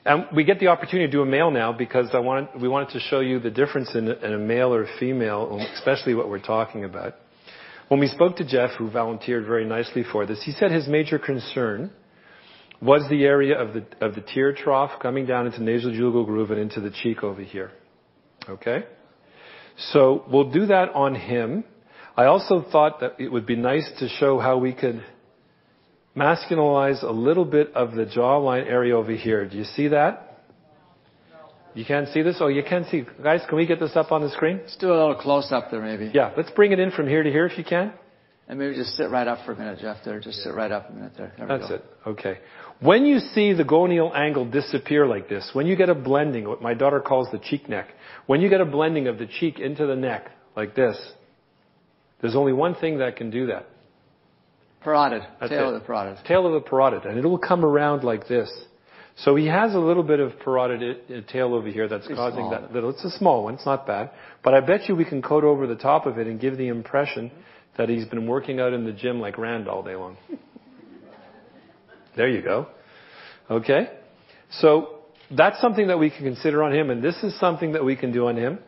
And we get the opportunity to do a male now because we wanted to show you the difference in a male or a female, especially what we're talking about. When we spoke to Jeff, who volunteered very nicely for this, he said his major concern was the area of the tear trough coming down into nasojugal groove and into the cheek over here. Okay? So we'll do that on him. I also thought that it would be nice to show how we could masculinize a little bit of the jawline area over here. Do you see that? You can't see this? Oh, you can see. Guys, can we get this up on the screen? Let's do a little close up there maybe. Yeah, let's bring it in from here to here if you can. And maybe just sit right up for a minute, Jeff, there. Just sit right up a minute there. That's it. Okay. When you see the gonial angle disappear like this, when you get a blending, what my daughter calls the cheek neck, when you get a blending of the cheek into the neck like this, there's only one thing that can do that. Parotid. Tail of the parotid. Tail of the parotid. And it will come around like this. So he has a little bit of parotid tail over here that's causing that little. It's a small one. It's not bad. But I bet you we can coat over the top of it and give the impression that he's been working out in the gym like Rand all day long. There you go. Okay? So that's something that we can consider on him, and this is something that we can do on him.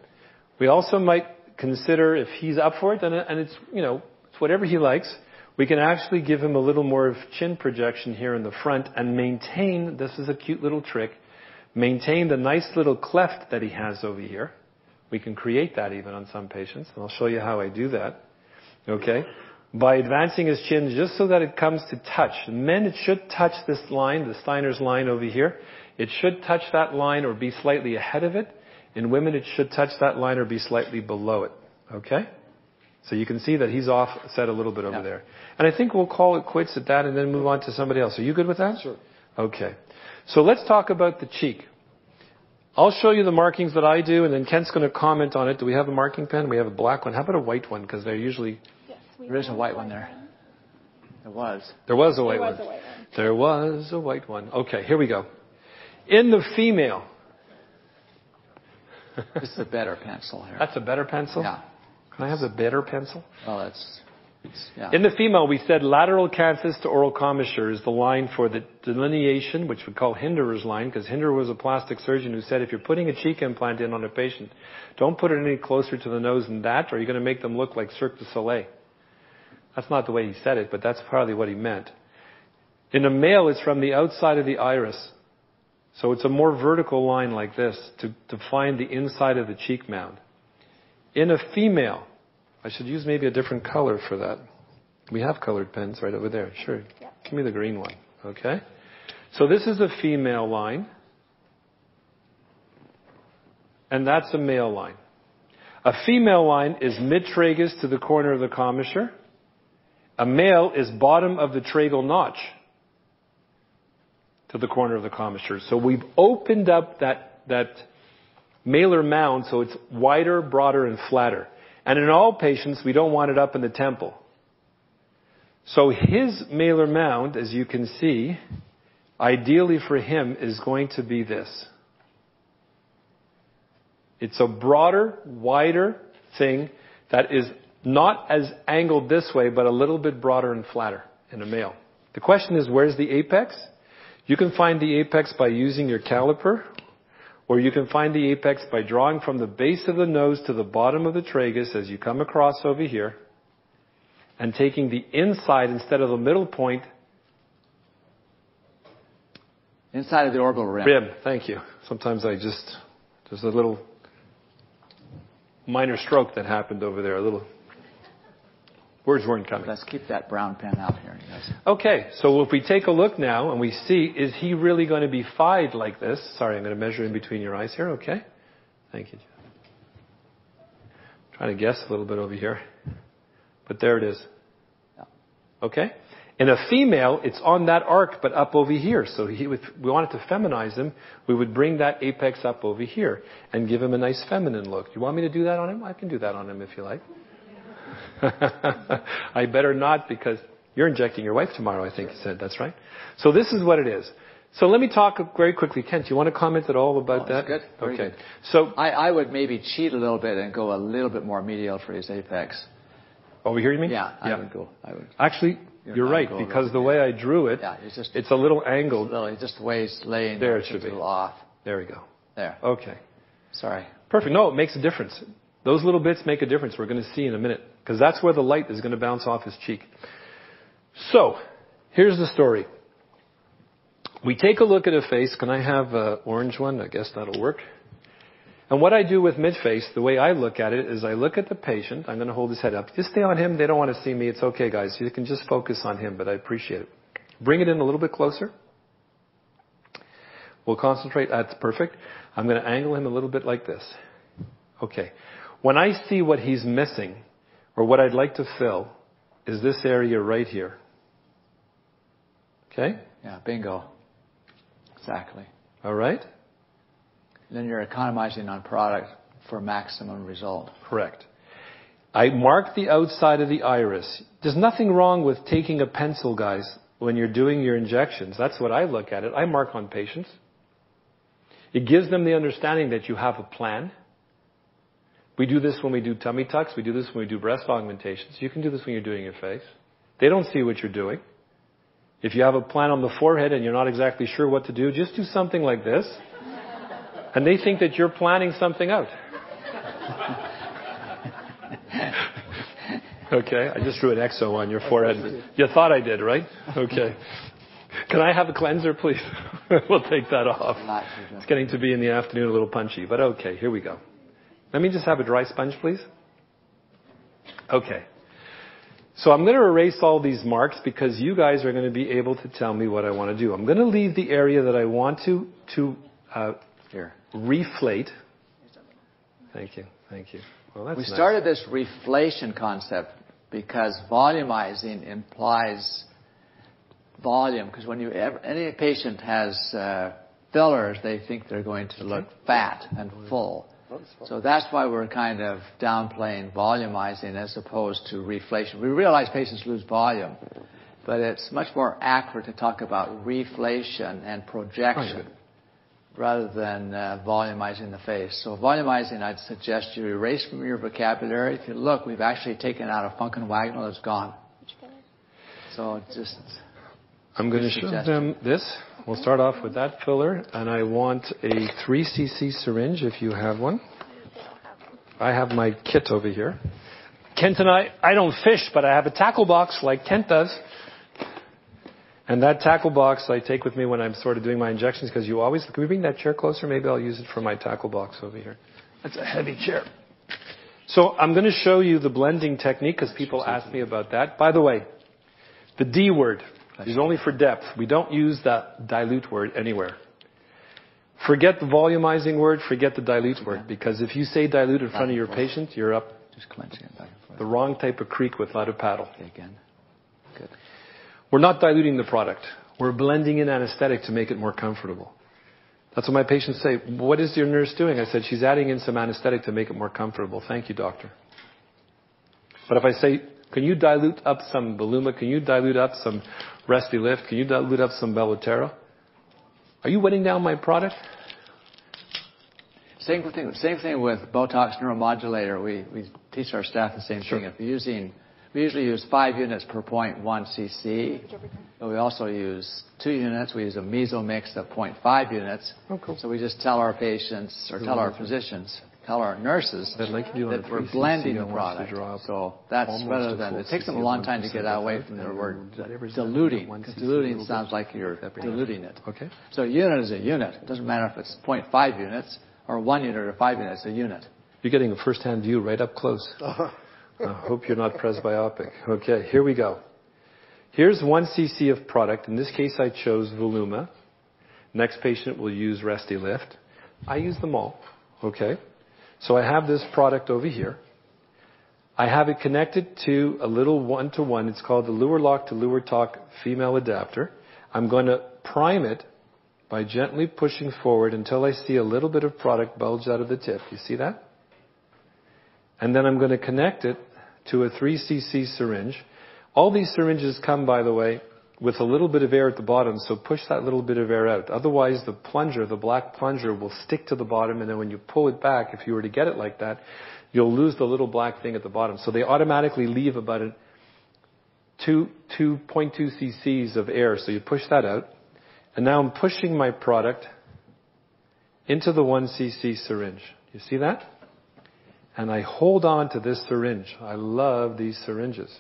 We also might consider, if he's up for it, and it's, it's whatever he likes, we can actually give him a little more of chin projection here in the front and maintain, this is a cute little trick, maintain the nice little cleft that he has over here. We can create that even on some patients, and I'll show you how I do that. Okay? By advancing his chin just so that it comes to touch. In men, it should touch this line, the Steiner's line over here. It should touch that line or be slightly ahead of it. In women, it should touch that line or be slightly below it. Okay? So you can see that he's offset a little bit over there. And I think we'll call it quits at that and then move on to somebody else. Are you good with that? Sure. Okay. So let's talk about the cheek. I'll show you the markings that I do, and then Kent's going to comment on it. Do we have a marking pen? We have a black one. How about a white one? Because they're usually... There is a white one there. There was. There was a white one. There was a white one. Okay, here we go. In the female. This is a better pencil here. That's a better pencil? Yeah. Can I have the better pencil? Well, yeah. In the female, we said lateral canthus to oral commissure is the line for the delineation, which we call Hinderer's line, because Hinderer was a plastic surgeon who said if you're putting a cheek implant in on a patient, don't put it any closer to the nose than that, or you're going to make them look like Cirque du Soleil. That's not the way he said it, but that's probably what he meant. In a male, it's from the outside of the iris. So it's a more vertical line like this to find the inside of the cheek mound. In a female, I should use maybe a different color for that. We have colored pens right over there. Sure. Yeah. Give me the green one. Okay? So this is a female line. And that's a male line. A female line is mid-tragus to the corner of the commissure. A male is bottom of the tragal notch to the corner of the commissure. So we've opened up that malar mound so it's wider, broader, and flatter. And in all patients, we don't want it up in the temple. So his malar mound, as you can see, ideally for him is going to be this. It's a broader, wider thing that is not as angled this way, but a little bit broader and flatter in a male. The question is, where's the apex? You can find the apex by using your caliper, or you can find the apex by drawing from the base of the nose to the bottom of the tragus as you come across over here, and taking the inside instead of the middle point. Inside of the orbital rim. Rim, thank you. Sometimes there's a little minor stroke that happened over there, a little... Words weren't coming. Let's keep that brown pen out here, guys. Okay, so if we take a look now and we see, is he really going to be fied like this? Sorry, I'm going to measure in between your eyes here, okay? Thank you, Jeff. Trying to guess a little bit over here. But there it is. Yeah. Okay? In a female, it's on that arc, but up over here. So we wanted to feminize him. We would bring that apex up over here and give him a nice feminine look. You want me to do that on him? I can do that on him if you like. I better not, because you're injecting your wife tomorrow, I think you said. That's right. So this is what it is. So let me talk very quickly. Kent, do you want to comment at all about that? Good. Very okay. Good. So I would maybe cheat a little bit and go a little bit more medial for his apex. Over here, you mean? Yeah, I would go. Actually, You're right, because the way I drew it, it's a little angled. Just the way it's laying there. It should be. A little off. There we go. There. Okay. Sorry. Perfect. No, it makes a difference. Those little bits make a difference. We're going to see in a minute, because that's where the light is going to bounce off his cheek. So, here's the story. We take a look at a face. Can I have an orange one? I guess that'll work. And what I do with mid-face, the way I look at it is I look at the patient. I'm going to hold his head up. Just stay on him. They don't want to see me. It's okay, guys. You can just focus on him, but I appreciate it. Bring it in a little bit closer. We'll concentrate. That's perfect. I'm going to angle him a little bit like this. Okay. When I see what he's missing, or what I'd like to fill, is this area right here. Okay? Yeah, bingo. Exactly. All right? Then you're economizing on product for maximum result. Correct. I mark the outside of the iris. There's nothing wrong with taking a pencil, guys, when you're doing your injections. That's what I look at it. I mark on patients. It gives them the understanding that you have a plan. We do this when we do tummy tucks. We do this when we do breast augmentations. You can do this when you're doing your face. They don't see what you're doing. If you have a plan on the forehead and you're not exactly sure what to do, just do something like this. And they think that you're planning something out. Okay, I just drew an exo on your forehead. You thought I did, right? Okay. Can I have a cleanser, please? We'll take that off. It's getting to be in the afternoon a little punchy, but okay, here we go. Let me just have a dry sponge, please. Okay. So I'm going to erase all these marks because you guys are going to be able to tell me what I want to do. I'm going to leave the area that I want to reflate. Thank you. Thank you. Well, that's nice. Started this reflation concept because volumizing implies volume. Because when any patient has fillers, they think they're going to look fat and full. So that's why we're kind of downplaying volumizing as opposed to reflation. We realize patients lose volume, but it's much more accurate to talk about reflation and projection rather than volumizing the face. So volumizing, I'd suggest you erase from your vocabulary. If you look, we've actually taken out a Funken Wagnall. It's gone. So just... I'm going to show them this. We'll start off with that filler, and I want a 3 cc syringe if you have one. I have my kit over here. Kent and I don't fish, but I have a tackle box like Kent does. And that tackle box I take with me when I'm sort of doing my injections because you always... Can we bring that chair closer? Maybe I'll use it for my tackle box over here. That's a heavy chair. So I'm going to show you the blending technique because people ask me about that. By the way, the D word is only for depth. We don't use that dilute word anywhere. Forget the volumizing word, forget the dilute word, because if you say dilute in front of your patient, you're up just clenching it back and forth. The wrong type of creek without a paddle. Okay, again. Good. We're not diluting the product. We're blending in anesthetic to make it more comfortable. That's what my patients say. What is your nurse doing? I said, she's adding in some anesthetic to make it more comfortable. Thank you, doctor. But if I say, can you dilute up some Voluma? Can you dilute up some Restylif? Can you dilute up some Belotero? Are you wetting down my product? Same thing with Botox neuromodulator. We teach our staff the same thing. If you're using, we usually use 5 units per 0.1 cc, but we also use 2 units. We use a meso mix of 0.5 units. Oh, cool. So we just tell our patients, or tell our physicians, tell our nurses that we're blending the product. So that's rather than, it takes them a long time to get away from the word diluting, because diluting sounds like you're diluting it. Okay. So a unit is a unit. It doesn't matter if it's 0.5 units or 1 unit or 5 units, a unit. You're getting a first-hand view right up close. I hope you're not presbyopic. Okay, here we go. Here's 1 cc of product. In this case, I chose Voluma. Next patient will use Restylif. I use them all. Okay. So I have this product over here. I have it connected to a little 1-to-1. It's called the Luer-Lock to Luer-Talk female adapter. I'm going to prime it by gently pushing forward until I see a little bit of product bulge out of the tip. You see that? And then I'm going to connect it to a 3 cc syringe. All these syringes come, by the way, with a little bit of air at the bottom, so push that little bit of air out. Otherwise, the plunger, the black plunger, will stick to the bottom, and then when you pull it back, if you were to get it like that, you'll lose the little black thing at the bottom. So they automatically leave about 0.2 cc's of air. So you push that out. And now I'm pushing my product into the 1 cc syringe. You see that? And I hold on to this syringe. I love these syringes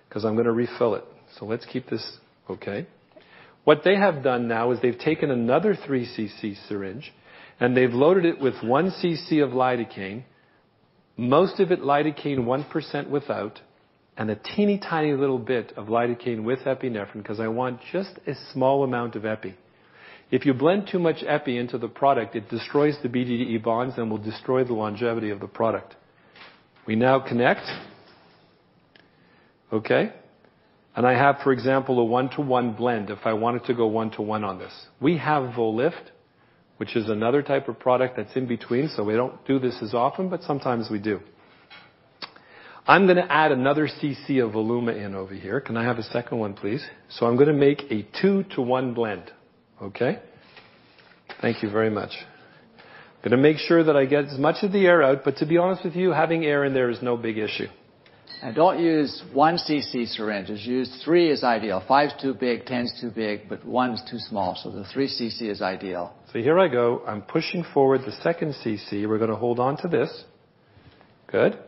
because I'm going to refill it. So let's keep this okay. What they have done now is they've taken another 3 cc syringe and they've loaded it with 1 cc of lidocaine, most of it lidocaine 1% without, and a teeny tiny little bit of lidocaine with epinephrine because I want just a small amount of epi. If you blend too much epi into the product, it destroys the BDDE bonds and will destroy the longevity of the product. We now connect. Okay? And I have, for example, a 1-to-1 blend if I wanted to go 1-to-1 on this. We have Volift, which is another type of product that's in between, so we don't do this as often, but sometimes we do. I'm going to add another cc of Voluma in over here. Can I have a second one, please? So I'm going to make a 2-to-1 blend. Okay? Thank you very much. I'm going to make sure that I get as much of the air out, but to be honest with you, having air in there is no big issue. And don't use 1 cc syringes. Use 3 is ideal. 5's too big, 10's too big, but 1's too small. So the 3 cc is ideal. So here I go. I'm pushing forward the second cc. We're going to hold on to this. Good.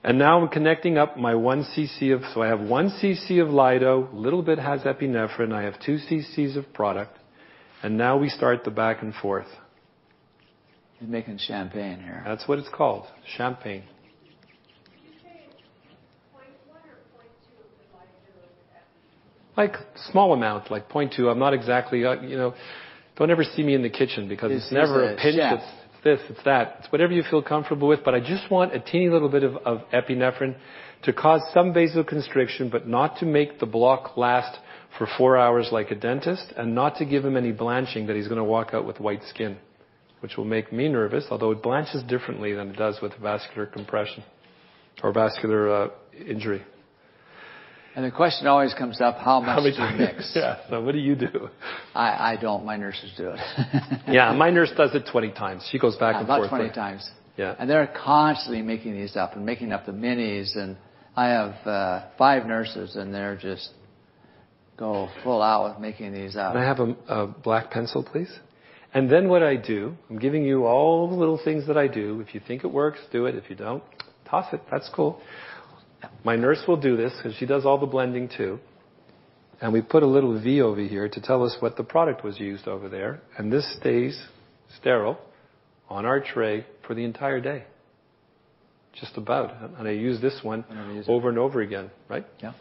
And now I'm connecting up my 1 cc of, so I have 1 cc of Lido, a little bit has epinephrine, I have 2 cc's of product, and now we start the back and forth. You're making champagne here. That's what it's called, champagne. Like small amount, like 0.2. I'm not exactly, don't ever see me in the kitchen because it's never a pinch. It's this, it's that. It's whatever you feel comfortable with, but I just want a teeny little bit of epinephrine to cause some vasoconstriction, but not to make the block last for 4 hours like a dentist, and not to give him any blanching that he's going to walk out with white skin, which will make me nervous, although it blanches differently than it does with vascular compression or vascular injury. And the question always comes up, how much do you mix? Yeah, so what do you do? I don't. My nurses do it. Yeah, my nurse does it 20 times. She goes back and forth. About 20 times. Yeah. And they're constantly making these up and making up the minis. And I have 5 nurses, and they're just go full out with making these up. Can I have a black pencil, please? And then what I do, I'm giving you all the little things that I do. If you think it works, do it. If you don't, toss it. That's cool. My nurse will do this because she does all the blending too. And we put a little V over here to tell us what the product was used over there. And this stays sterile on our tray for the entire day. Just about. And I use this one over and over again, right? Yeah.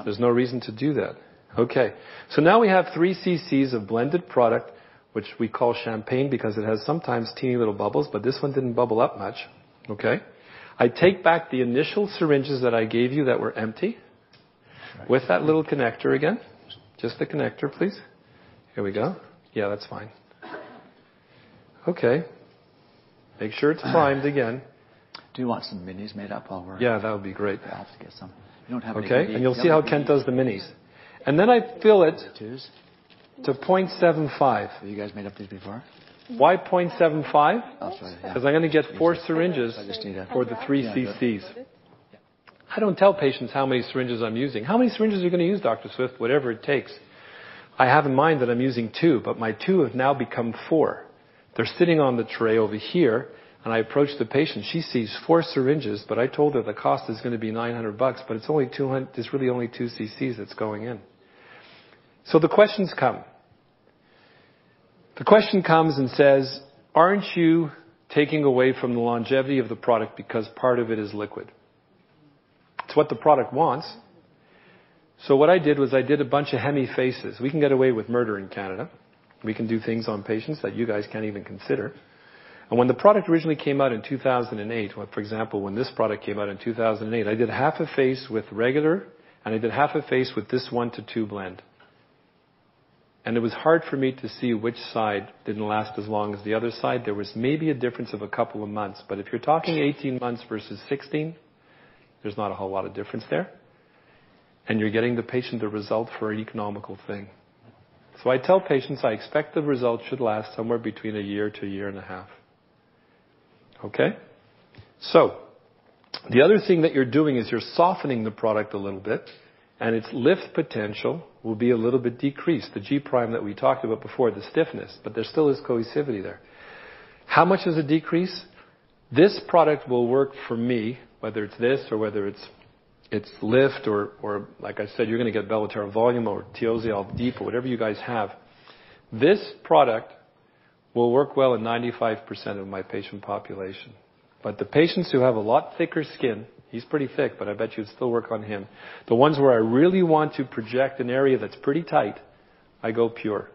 There's no reason to do that. Okay. So now we have 3 cc's of blended product, which we call champagne because it has sometimes teeny little bubbles, but this one didn't bubble up much. Okay. I take back the initial syringes that I gave you that were empty with that little connector again. Just the connector, please. Here we go. Yeah, that's fine. Okay. Make sure it's primed again. Do you want some minis made up while we're... Yeah, that would be great. I'll have to get some. You don't have any. Okay, and you'll see how Kent does the minis. And then I fill it to 0.75. Have you guys made up these before? Why 0.75? Because I'm going to get 4 syringes for the 3 cc's. I don't tell patients how many syringes I'm using. How many syringes are you going to use, Dr. Swift? Whatever it takes. I have in mind that I'm using 2, but my 2 have now become 4. They're sitting on the tray over here, and I approach the patient. She sees 4 syringes, but I told her the cost is going to be $900, but it's only 200. It's really only 2 cc's that's going in. So the questions come. The question comes and says, aren't you taking away from the longevity of the product because part of it is liquid? It's what the product wants. So what I did was I did a bunch of hemi faces. We can get away with murder in Canada. We can do things on patients that you guys can't even consider. And when the product originally came out in 2008, for example, when this product came out in 2008, I did half a face with regular, and I did half a face with this 1-to-2 blend. And it was hard for me to see which side didn't last as long as the other side. There was maybe a difference of a couple of months. But if you're talking 18 months versus 16, there's not a whole lot of difference there. And you're getting the patient the result for an economical thing. So I tell patients I expect the result should last somewhere between a year to a year and a half. Okay? So, The other thing that you're doing is you're softening the product a little bit, and its lift potential will be a little bit decreased. The G prime that we talked about before, the stiffness, but there still is cohesivity there. How much is a decrease? This product will work for me, whether it's this or whether it's lift or like I said, you're going to get Belotera volume or Teozial deep or whatever you guys have. This product will work well in 95% of my patient population. But the patients who have a lot thicker skin, he's pretty thick, but I bet you'd still work on him. The ones where I really want to project an area that's pretty tight, I go pure.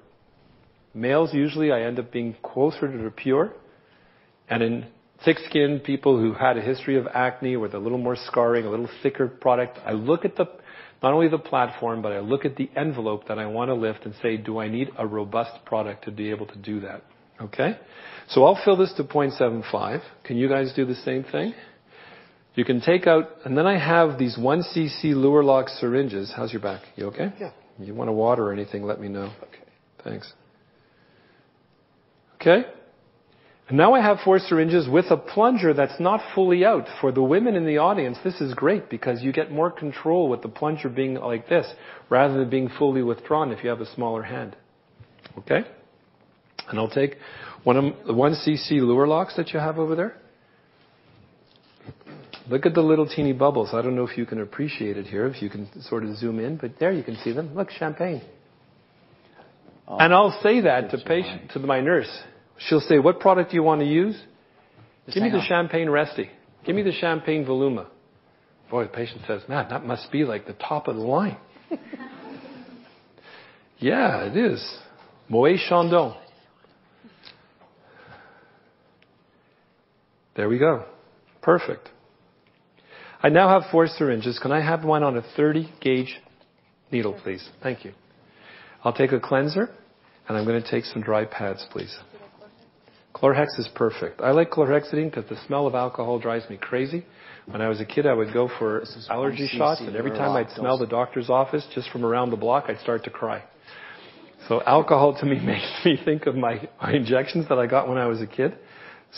Males, usually I end up being closer to the pure. And in thick-skinned people who had a history of acne with a little more scarring, a little thicker product, I look at not only the platform, but I look at the envelope that I want to lift and say, do I need a robust product to be able to do that? Okay? So I'll fill this to 0.75. Can you guys do the same thing? You can take out, and then I have these 1 cc Luerlock syringes. How's your back? You okay? Yeah. You want a water or anything, let me know. Okay. Thanks. Okay? And now I have 4 syringes with a plunger that's not fully out. For the women in the audience, this is great because you get more control with the plunger being like this rather than being fully withdrawn if you have a smaller hand. Okay? And I'll take one of the 1 cc Luerlocks that you have over there. Look at the little teeny bubbles. I don't know if you can appreciate it here, if you can sort of zoom in, but there you can see them. Look, champagne. Oh, and I'll say that to my nurse. She'll say, what product do you want to use? Give me the Champagne Resty. Give me the Champagne Voluma. Boy, the patient says, man, that must be like the top of the line. Yeah, it is. Moet Chandon. There we go. Perfect. I now have 4 syringes. Can I have one on a 30 gauge needle, please? Thank you. I'll take a cleanser, and I'm going to take some dry pads, please. Chlorhex is perfect. I like chlorhexidine because the smell of alcohol drives me crazy. When I was a kid, I would go for allergy shots, and every time I'd smell the doctor's office just from around the block, I'd start to cry. So alcohol to me makes me think of my injections that I got when I was a kid.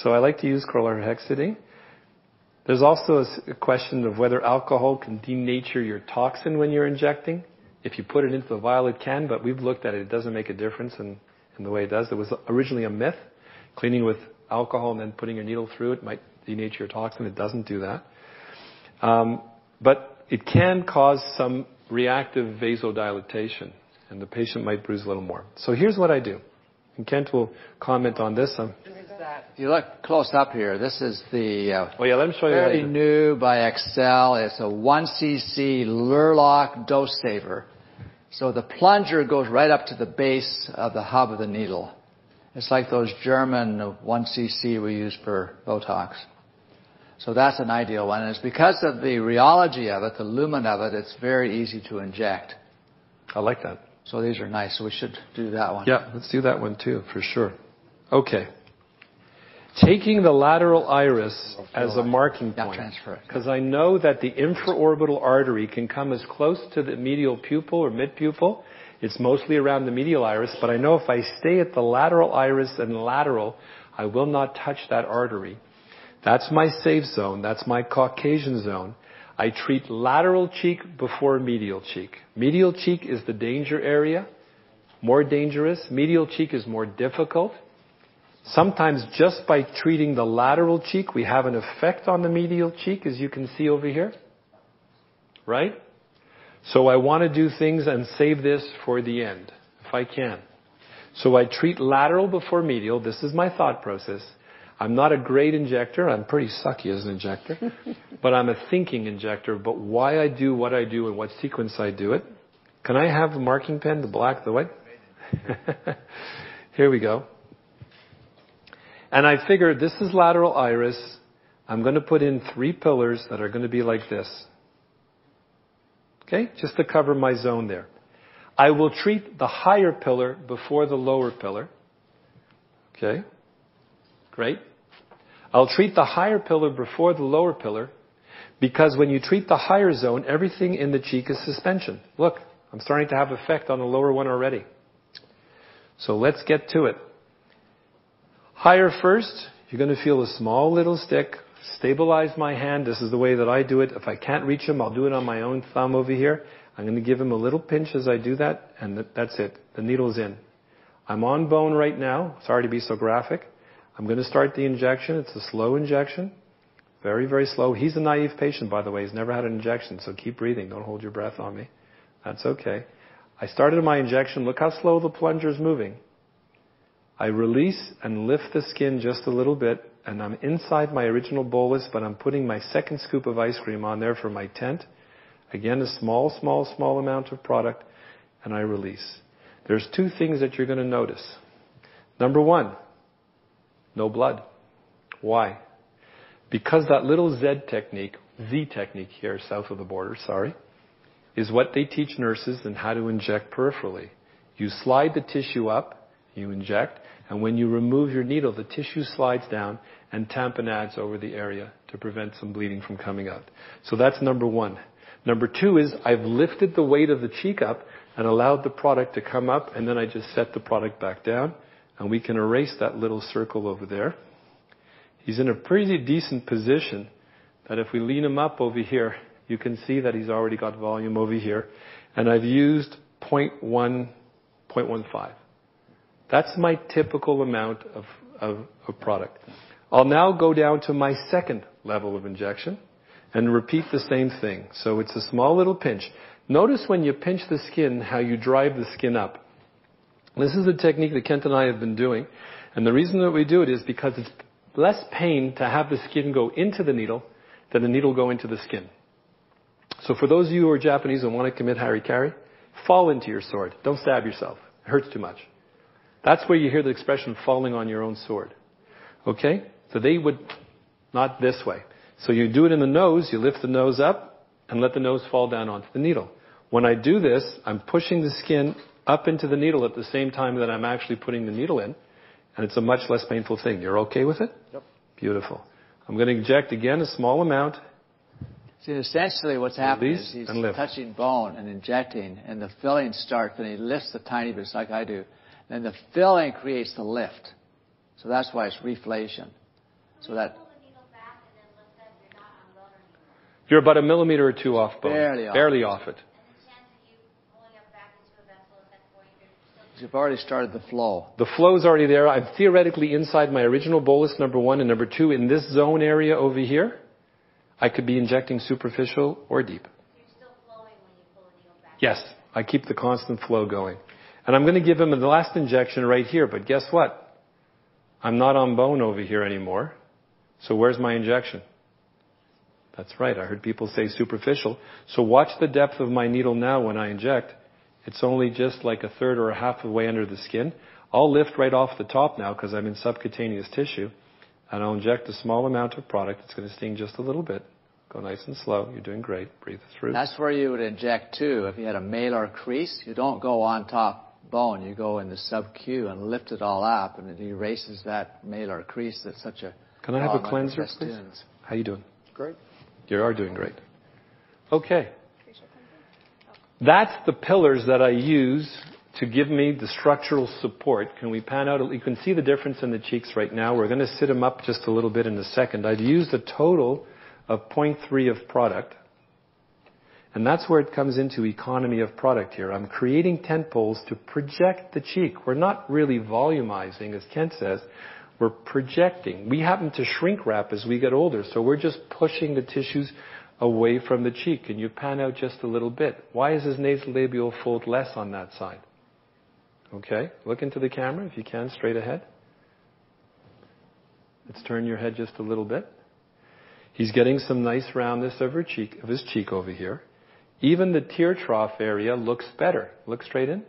So I like to use chlorhexidine. There's also a question of whether alcohol can denature your toxin when you're injecting. If you put it into the vial, it can, but we've looked at it. It doesn't make a difference in the way it does. It was originally a myth. Cleaning with alcohol and then putting your needle through it might denature your toxin. It doesn't do that. But it can cause some reactive vasodilatation, and the patient might bruise a little more. So here's what I do. And Kent will comment on this. If you look close up here, this is the let me show you fairly new by Excel. It's a 1 cc Luerlock dose saver. So the plunger goes right up to the base of the hub of the needle. It's like those German 1 cc we use for Botox. So that's an ideal one. And it's because of the rheology of it, the lumen of it, it's very easy to inject. I like that. So these are nice. So we should do that one. Yeah, let's do that one too, for sure. Okay. Taking the lateral iris as a marking point, because I know that the infraorbital artery can come as close to the medial pupil or mid-pupil. It's mostly around the medial iris, but I know if I stay at the lateral iris and lateral, I will not touch that artery. That's my safe zone. That's my Caucasian zone. I treat lateral cheek before medial cheek. Medial cheek is the danger area, more dangerous. Medial cheek is more difficult. Sometimes just by treating the lateral cheek, we have an effect on the medial cheek, as you can see over here. Right? So I want to do things and save this for the end, if I can. So I treat lateral before medial. This is my thought process. I'm not a great injector. I'm pretty sucky as an injector. But I'm a thinking injector. But why I do what I do and what sequence I do it. Can I have the marking pen, the black, the white? Here we go. And I figured this is lateral iris. I'm going to put in 3 pillars that are going to be like this. Okay? Just to cover my zone there. I will treat the higher pillar before the lower pillar. Okay? Great. I'll treat the higher pillar before the lower pillar because when you treat the higher zone, everything in the cheek is suspension. Look, I'm starting to have effect on the lower one already. So let's get to it. Higher first, you're going to feel a small little stick stabilize my hand. This is the way that I do it. If I can't reach him, I'll do it on my own thumb over here. I'm going to give him a little pinch as I do that, and that's it. The needle's in. I'm on bone right now. Sorry to be so graphic. I'm going to start the injection. It's a slow injection. Very, very slow. He's a naive patient, by the way. He's never had an injection, so keep breathing. Don't hold your breath on me. That's okay. I started my injection. Look how slow the plunger's moving. I release and lift the skin just a little bit, and I'm inside my original bolus, but I'm putting my second scoop of ice cream on there for my tent. Again, a small, small, small amount of product, and I release. There's two things that you're going to notice. Number one, no blood. Why? Because that little Z technique here, south of the border, is what they teach nurses in how to inject peripherally. You slide the tissue up, you inject, and when you remove your needle, the tissue slides down and tamponades over the area to prevent some bleeding from coming out. So that's number one. Number two is I've lifted the weight of the cheek up and allowed the product to come up, and then I just set the product back down, and we can erase that little circle over there. He's in a pretty decent position that if we lean him up over here, you can see that he's already got volume over here. And I've used 0.15. That's my typical amount of product. I'll now go down to my second level of injection and repeat the same thing. So it's a small little pinch. Notice when you pinch the skin, how you drive the skin up. This is a technique that Kent and I have been doing. And the reason that we do it is because it's less pain to have the skin go into the needle than the needle go into the skin. So for those of you who are Japanese and want to commit harikari, fall into your sword. Don't stab yourself. It hurts too much. That's where you hear the expression falling on your own sword. Okay? So they would, not this way. So you do it in the nose, you lift the nose up and let the nose fall down onto the needle. When I do this, I'm pushing the skin up into the needle at the same time that I'm actually putting the needle in. And it's a much less painful thing. You're okay with it? Yep. Beautiful. I'm going to inject again a small amount. See, essentially what's happening is he's touching bone and injecting, and the filling starts, and he lifts the tiny bits like I do. Then the filling creates the lift. So that's why it's reflation. So that you're about 1 millimeter or 2 off bone. Barely off it. You've already started the flow. The flow is already there. I'm theoretically inside my original bolus, number one, and number two, in this zone area over here, I could be injecting superficial or deep. You're still flowing when you pull the needle back. Yes, I keep the constant flow going. And I'm going to give him the last injection right here, but guess what? I'm not on bone over here anymore. So where's my injection? That's right, I heard people say superficial. So watch the depth of my needle now when I inject. It's only just like a third or a half of the way under the skin. I'll lift right off the top now because I'm in subcutaneous tissue. And I'll inject a small amount of product. It's going to sting just a little bit. Go nice and slow. You're doing great. Breathe through. That's where you would inject too. If you had a malar crease, you don't go on top bone. You go in the sub-Q and lift it all up, and it erases that malar crease that's such a... Can I have a cleanser, please? How you doing? Great. You are doing great. Okay. That's the pillars that I use to give me the structural support. Can we pan out? You can see the difference in the cheeks right now. We're going to sit them up just a little bit in a second. I've used a total of 0.3 of product. And that's where it comes into economy of product here. I'm creating tent poles to project the cheek. We're not really volumizing, as Kent says. We're projecting. We happen to shrink wrap as we get older, so we're just pushing the tissues away from the cheek. And you pan out just a little bit. Why is his nasolabial fold less on that side? Okay, look into the camera if you can, straight ahead. Let's turn your head just a little bit. He's getting some nice roundness of his cheek over here. Even the tear trough area looks better. Look straight in.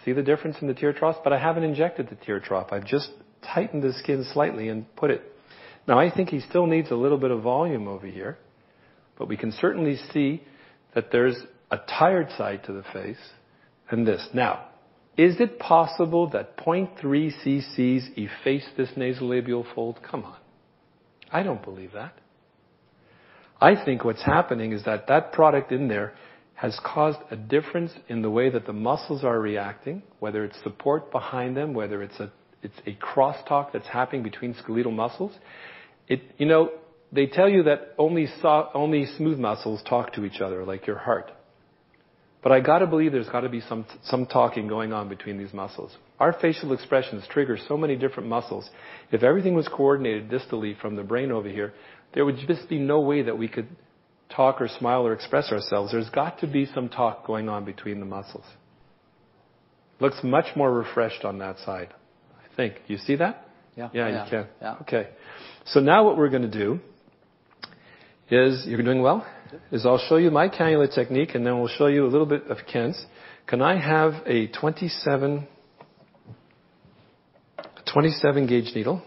See the difference in the tear trough? But I haven't injected the tear trough. I've just tightened the skin slightly and put it. Now I think he still needs a little bit of volume over here. But we can certainly see that there's a tired side to the face and this. Now, is it possible that 0.3 cc's efface this nasolabial fold? Come on. I don't believe that. I think what's happening is that that product in there has caused a difference in the way that the muscles are reacting, whether it's support behind them, whether it's a crosstalk that's happening between skeletal muscles. they tell you that only smooth muscles talk to each other, like your heart. But I got to believe there's got to be some talking going on between these muscles. Our facial expressions trigger so many different muscles. If everything was coordinated distally from the brain over here, there would just be no way that we could talk or smile or express ourselves. There's got to be some talk going on between the muscles. Looks much more refreshed on that side, I think. You see that? Yeah. Yeah, you can. Yeah. Okay. So now what we're going to do is, you're doing well? Is I'll show you my cannula technique, and then we'll show you a little bit of Kent's. Can I have a 27 gauge needle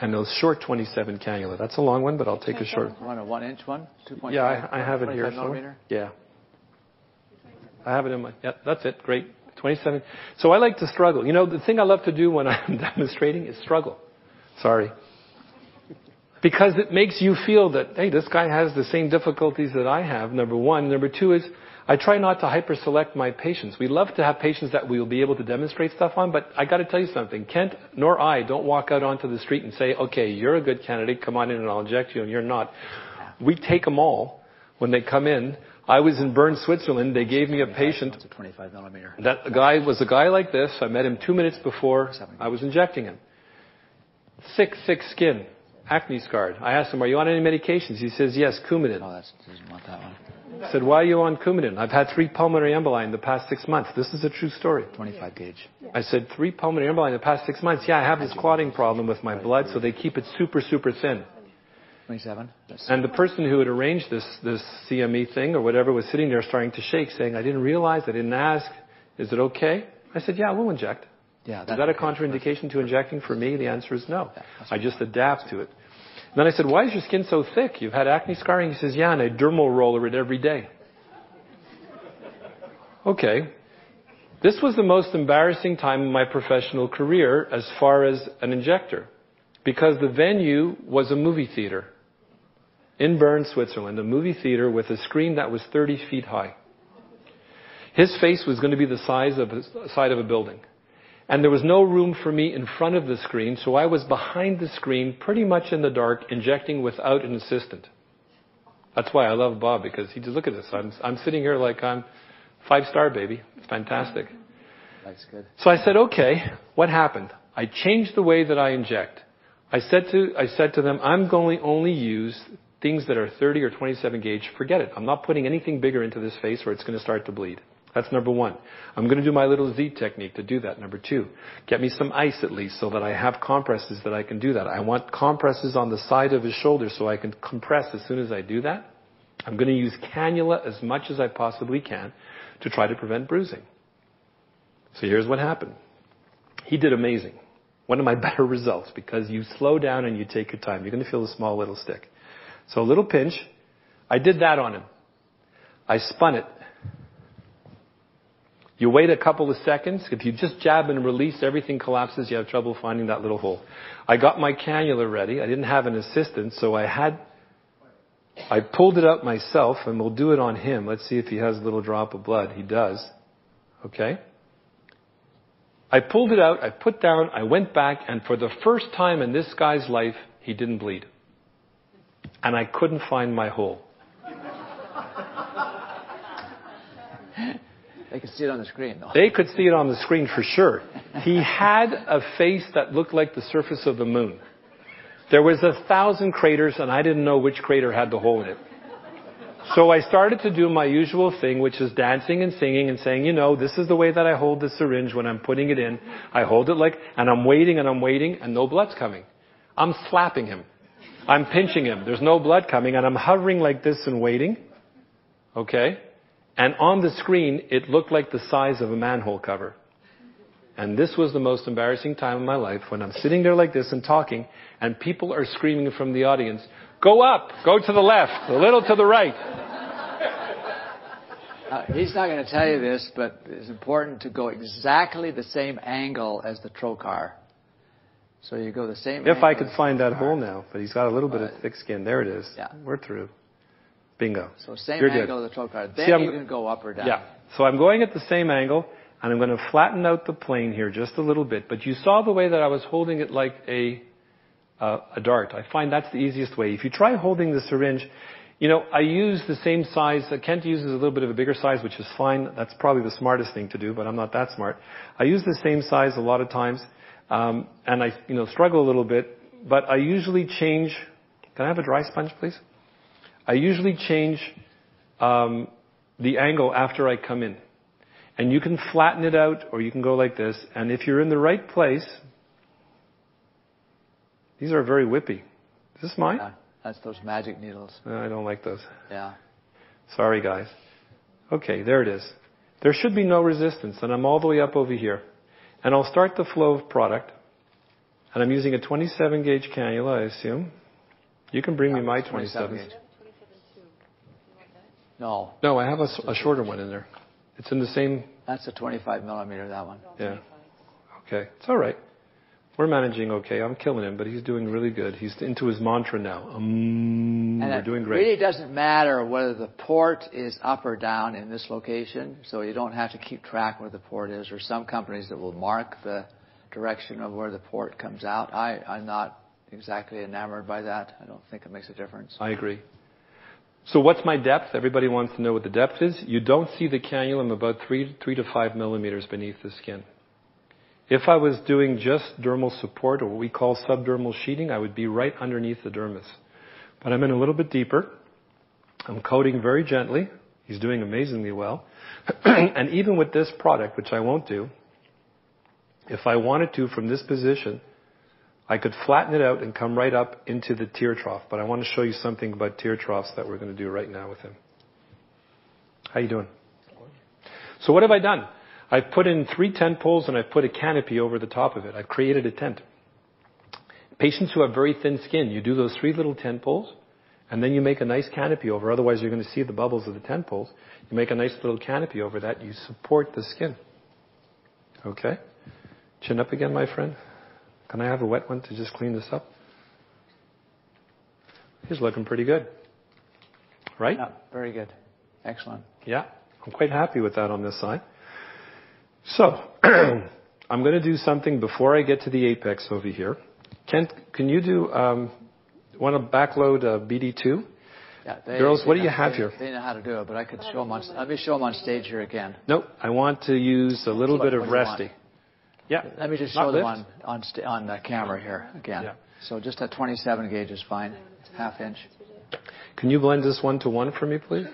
and a short 27 cannula? That's a long one, but I'll take a short. You want a 1-inch one? 2.5? Yeah, I have it here. Millimeter? Yeah. I have it in my, yeah, that's it. Great. 27. So I like to struggle. You know, the thing I love to do when I'm demonstrating is struggle. Sorry. Because it makes you feel that, hey, this guy has the same difficulties that I have, number one. Number two is, I try not to hyper-select my patients. We love to have patients that we will be able to demonstrate stuff on, but I got to tell you something. Kent nor I don't walk out onto the street and say, okay, you're a good candidate, come on in and I'll inject you, and you're not. We take them all when they come in. I was in Bern, Switzerland. They gave me a patient. It's a 25 millimeter. That guy was a guy like this. I met him 2 minutes before I was injecting him. Thick skin. Acne scarred. I asked him, are you on any medications? He says, yes, Coumadin. Oh, doesn't want that one. I said, why are you on Coumadin? I've had 3 pulmonary emboli in the past 6 months. This is a true story. 25 gauge. I said, 3 pulmonary emboli in the past 6 months. Yeah, I have this clotting problem with my blood, so they keep it super thin. 27. And the person who had arranged this CME thing or whatever was sitting there starting to shake, saying, I didn't realize, I didn't ask. Is it okay? I said, yeah, we'll inject. Yeah, is that a contraindication to injecting for me? The answer is no. I just adapt to it. And then I said, why is your skin so thick? You've had acne scarring? He says, yeah, and I dermal roller it every day. Okay. This was the most embarrassing time in my professional career as far as an injector. Because the venue was a movie theater. In Bern, Switzerland, a movie theater with a screen that was 30 feet high. His face was going to be the size of the side of a building. And there was no room for me in front of the screen, so I was behind the screen, pretty much in the dark, injecting without an assistant. That's why I love Bob, because he just, look at this. I'm sitting here like I'm 5-star, baby. It's fantastic. That's good. So I said, okay, what happened? I changed the way that I inject. I said to them, I'm going to only use things that are 30 or 27 gauge. Forget it. I'm not putting anything bigger into this face or it's going to start to bleed. That's number one. I'm going to do my little Z technique to do that. Number two, get me some ice at least so that I have compresses that I can do that. I want compresses on the side of his shoulder so I can compress as soon as I do that. I'm going to use cannula as much as I possibly can to try to prevent bruising. So here's what happened. He did amazing. One of my better results, because you slow down and you take your time. You're going to feel a small little stick. So a little pinch. I did that on him. I spun it. You wait a couple of seconds. If you just jab and release, everything collapses. You have trouble finding that little hole. I got my cannula ready. I didn't have an assistant, so I pulled it out myself, and we'll do it on him. Let's see if he has a little drop of blood. He does. Okay? I pulled it out, I put down, I went back, and for the first time in this guy's life, he didn't bleed. And I couldn't find my hole. They could see it on the screen, though. They could see it on the screen for sure. He had a face that looked like the surface of the moon. There was 1,000 craters, and I didn't know which crater had the hole in it. So I started to do my usual thing, which is dancing and singing and saying, you know, this is the way that I hold the syringe when I'm putting it in. I hold it and I'm waiting, and no blood's coming. I'm slapping him. I'm pinching him. There's no blood coming, and I'm hovering like this and waiting. Okay? And on the screen, it looked like the size of a manhole cover. And this was the most embarrassing time of my life, when I'm sitting there like this and talking, and people are screaming from the audience, go up, go to the left, a little to the right. He's not going to tell you this, but it's important to go exactly the same angle as the trocar. So you go the same angle. If I could find that hole now, but he's got a little bit of thick skin. There it is. Yeah. We're through. Bingo. So same You're angle good. of the trocar. Then See, you can go up or down. Yeah. So I'm going at the same angle, and I'm going to flatten out the plane here just a little bit. But you saw the way that I was holding it like a a dart. I find that's the easiest way. If you try holding the syringe, I use the same size. Kent uses a little bit of a bigger size, which is fine. That's probably the smartest thing to do, but I'm not that smart. I use the same size a lot of times, and I struggle a little bit, but I usually change. Can I have a dry sponge, please? I usually change the angle after I come in. And you can flatten it out, or you can go like this. And if you're in the right place, these are very whippy. Is this mine? Yeah, that's those magic needles. I don't like those. Yeah. Sorry, guys. Okay, there it is. There should be no resistance, and I'm all the way up over here. And I'll start the flow of product. And I'm using a 27 gauge cannula, I assume. You can bring me my 27 gauge. No. No, I have a shorter one in there. It's in the same. That's a 25 millimeter, that one. Yeah. Okay. It's all right. We're managing okay. I'm killing him, but he's doing really good. He's into his mantra now. And we're doing great. It really doesn't matter whether the port is up or down in this location, so you don't have to keep track where the port is. Or some companies that will mark the direction of where the port comes out. I'm not exactly enamored by that. I don't think it makes a difference. I agree. So what's my depth? Everybody wants to know what the depth is. You don't see the cannula. I'm about 3 to 5 millimeters beneath the skin. If I was doing just dermal support, or what we call subdermal sheeting, I would be right underneath the dermis. But I'm in a little bit deeper. I'm coating very gently. He's doing amazingly well. And even with this product, which I won't do, if I wanted to from this position, I could flatten it out and come right up into the tear trough. But I want to show you something about tear troughs that we're going to do right now with him. How you doing? So what have I done? I've put in 3 tent poles and I've put a canopy over the top of it. I've created a tent. Patients who have very thin skin, you do those 3 little tent poles and then you make a nice canopy over. Otherwise you're going to see the bubbles of the tent poles. You make a nice little canopy over that. You support the skin. Okay? Chin up again, my friend. Can I have a wet one to just clean this up? He's looking pretty good. Right? Yeah, very good. Excellent. Yeah, I'm quite happy with that on this side. So, I'm going to do something before I get to the apex over here. Kent, can you do, want to backload BD2? Yeah, Girls, what do you have here? They know how to do it, but I could show them on, let me show them on stage here again. Nope, I want to use a little bit of Resty. Yeah. Let me just show them on the camera here again. Yeah. So just a 27 gauge is fine, ½ inch. Can you blend this 1-to-1 for me, please?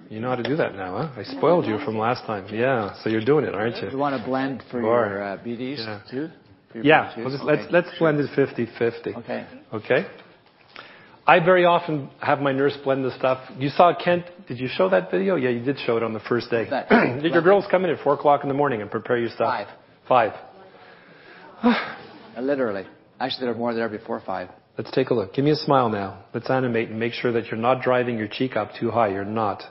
You know how to do that now, huh? I spoiled you from last time. Yeah, so you're doing it, aren't you? You want to blend for your BDs too? Yeah, let's blend it 50-50. Okay. Okay? I very often have my nurse blend the stuff. You saw Kent, did you show that video? Yeah, you did show it on the first day. Did your girls come in at 4 o'clock in the morning and prepare your stuff? 5. Literally. Actually, there were more there before 5. Let's take a look. Give me a smile now. Let's animate and make sure that you're not driving your cheek up too high. You're not.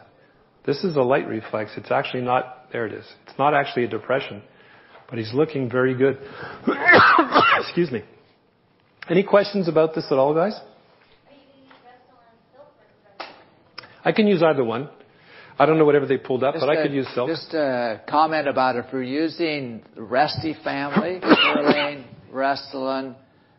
This is a light reflex. It's actually not, there it is. It's not actually a depression, but he's looking very good. Excuse me. Any questions about this at all, guys? I can use either one. I don't know whatever they pulled up, but I could use silk. Just a comment about if we're using the Resty family, Purlane, Restylane,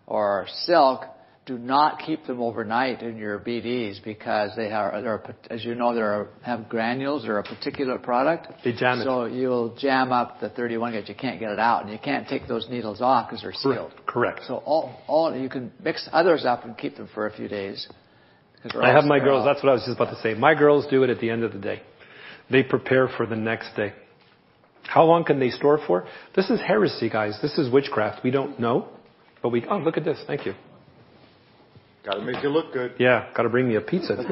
or Silk, do not keep them overnight in your BDs because they're, as you know, have granules. They're a particular product. They jam it. So you'll jam up the 31 gauge. You can't get it out, and you can't take those needles off because they're sealed. Correct. So all you can mix others up and keep them for a few days. I have my girls. That's what I was just about to say. My girls do it at the end of the day. They prepare for the next day. How long can they store for? This is heresy, guys. This is witchcraft. We don't know, but oh, look at this. Thank you. Got to make you look good. Yeah, got to bring me a pizza. But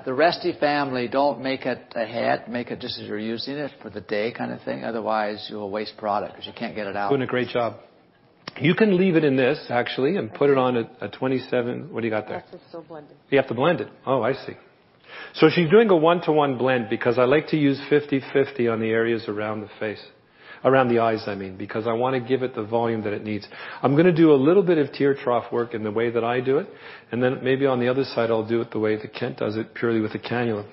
the Resty family, don't make it ahead. Make it just as you're using it for the day kind of thing. Otherwise, you'll waste product because you can't get it out. Doing a great job. You can leave it in this, actually, and put it on a 27. What do you got there? That's still blended. You have to blend it. Oh, I see. So she's doing a 1-to-1 blend because I like to use 50-50 on the areas around the face. Around the eyes, I mean, because I want to give it the volume that it needs. I'm going to do a little bit of tear trough work in the way that I do it, and then maybe on the other side I'll do it the way that Kent does it, purely with a cannula.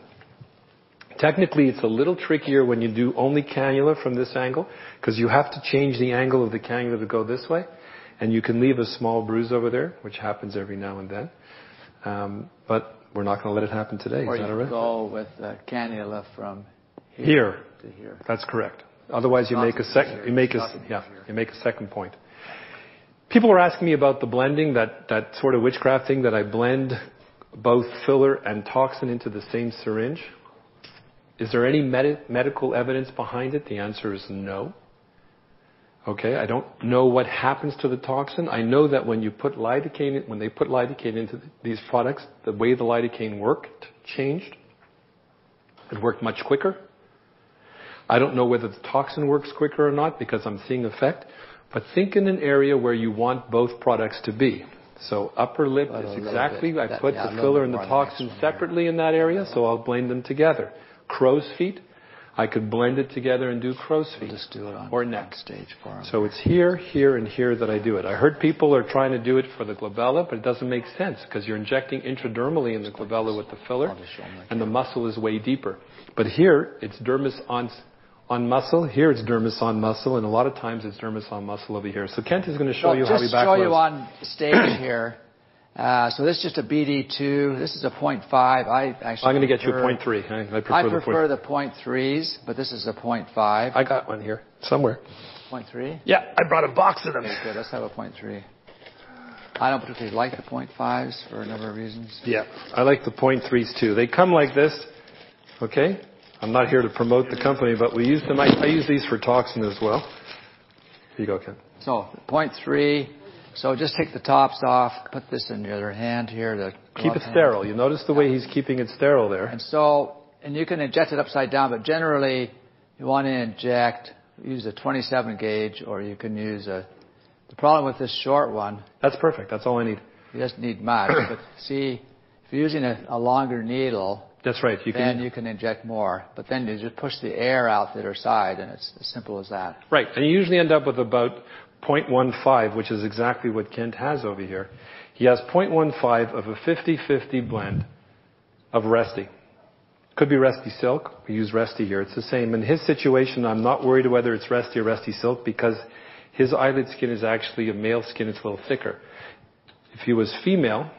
Technically, it's a little trickier when you do only cannula from this angle, because you have to change the angle of the cannula to go this way. And you can leave a small bruise over there, which happens every now and then. But we're not going to let it happen today. Or Is that all you right? go with a cannula from Here. to here. That's correct. Otherwise, you make a second point. People are asking me about the blending, that sort of witchcraft thing that I blend both filler and toxin into the same syringe. Is there any medical evidence behind it? The answer is no. Okay, I don't know what happens to the toxin. I know that when they put lidocaine into these products, the way the lidocaine worked changed. It worked much quicker. I don't know whether the toxin works quicker or not because I'm seeing effect. But think in an area where you want both products to be. So upper lip is exactly, I put the filler and the toxin separately in that area, so I'll blend them together. Crow's feet, I could blend it together and do crow's feet. Just do it on or neck. Stage for him. So it's here, here, and here that I do it. I heard people are trying to do it for the glabella, but it doesn't make sense because you're injecting intradermally in the glabella with the filler, and the muscle is way deeper. But here, it's dermis on muscle. Here it's dermis on muscle, and a lot of times it's dermis on muscle over here. So Kent is going to show you how we backload. Just show you on stage here. So this is just a BD2. This is a 0.5. I'm going to get you a 0.3. I prefer the 0.3s, but this is a 0.5. I got one here somewhere. 0.3? Yeah, I brought a box of them. Okay, good. Let's have a 0.3. I don't particularly like the 0.5s for a number of reasons. Yeah, I like the 0.3s too. They come like this. Okay. I'm not here to promote the company, but we use them. I use these for toxin as well. Here you go, Ken. So 0.3. So just take the tops off. Put this in your other hand here. Keep it sterile. You notice the way he's keeping it sterile there. And you can inject it upside down, but generally you want to inject, use a 27 gauge, or you can use the problem with this short one. That's perfect. That's all I need. It doesn't need much, but see, if you're using a longer needle, that's right. You can inject more, but then you just push the air out the other side, and it's as simple as that. Right, and you usually end up with about 0.15, which is exactly what Kent has over here. He has 0.15 of a 50-50 blend of Resty. Could be Resty Silk. We use Resty here. It's the same. In his situation, I'm not worried whether it's Resty or Resty Silk because his eyelid skin is actually a male skin. It's a little thicker. If he was female,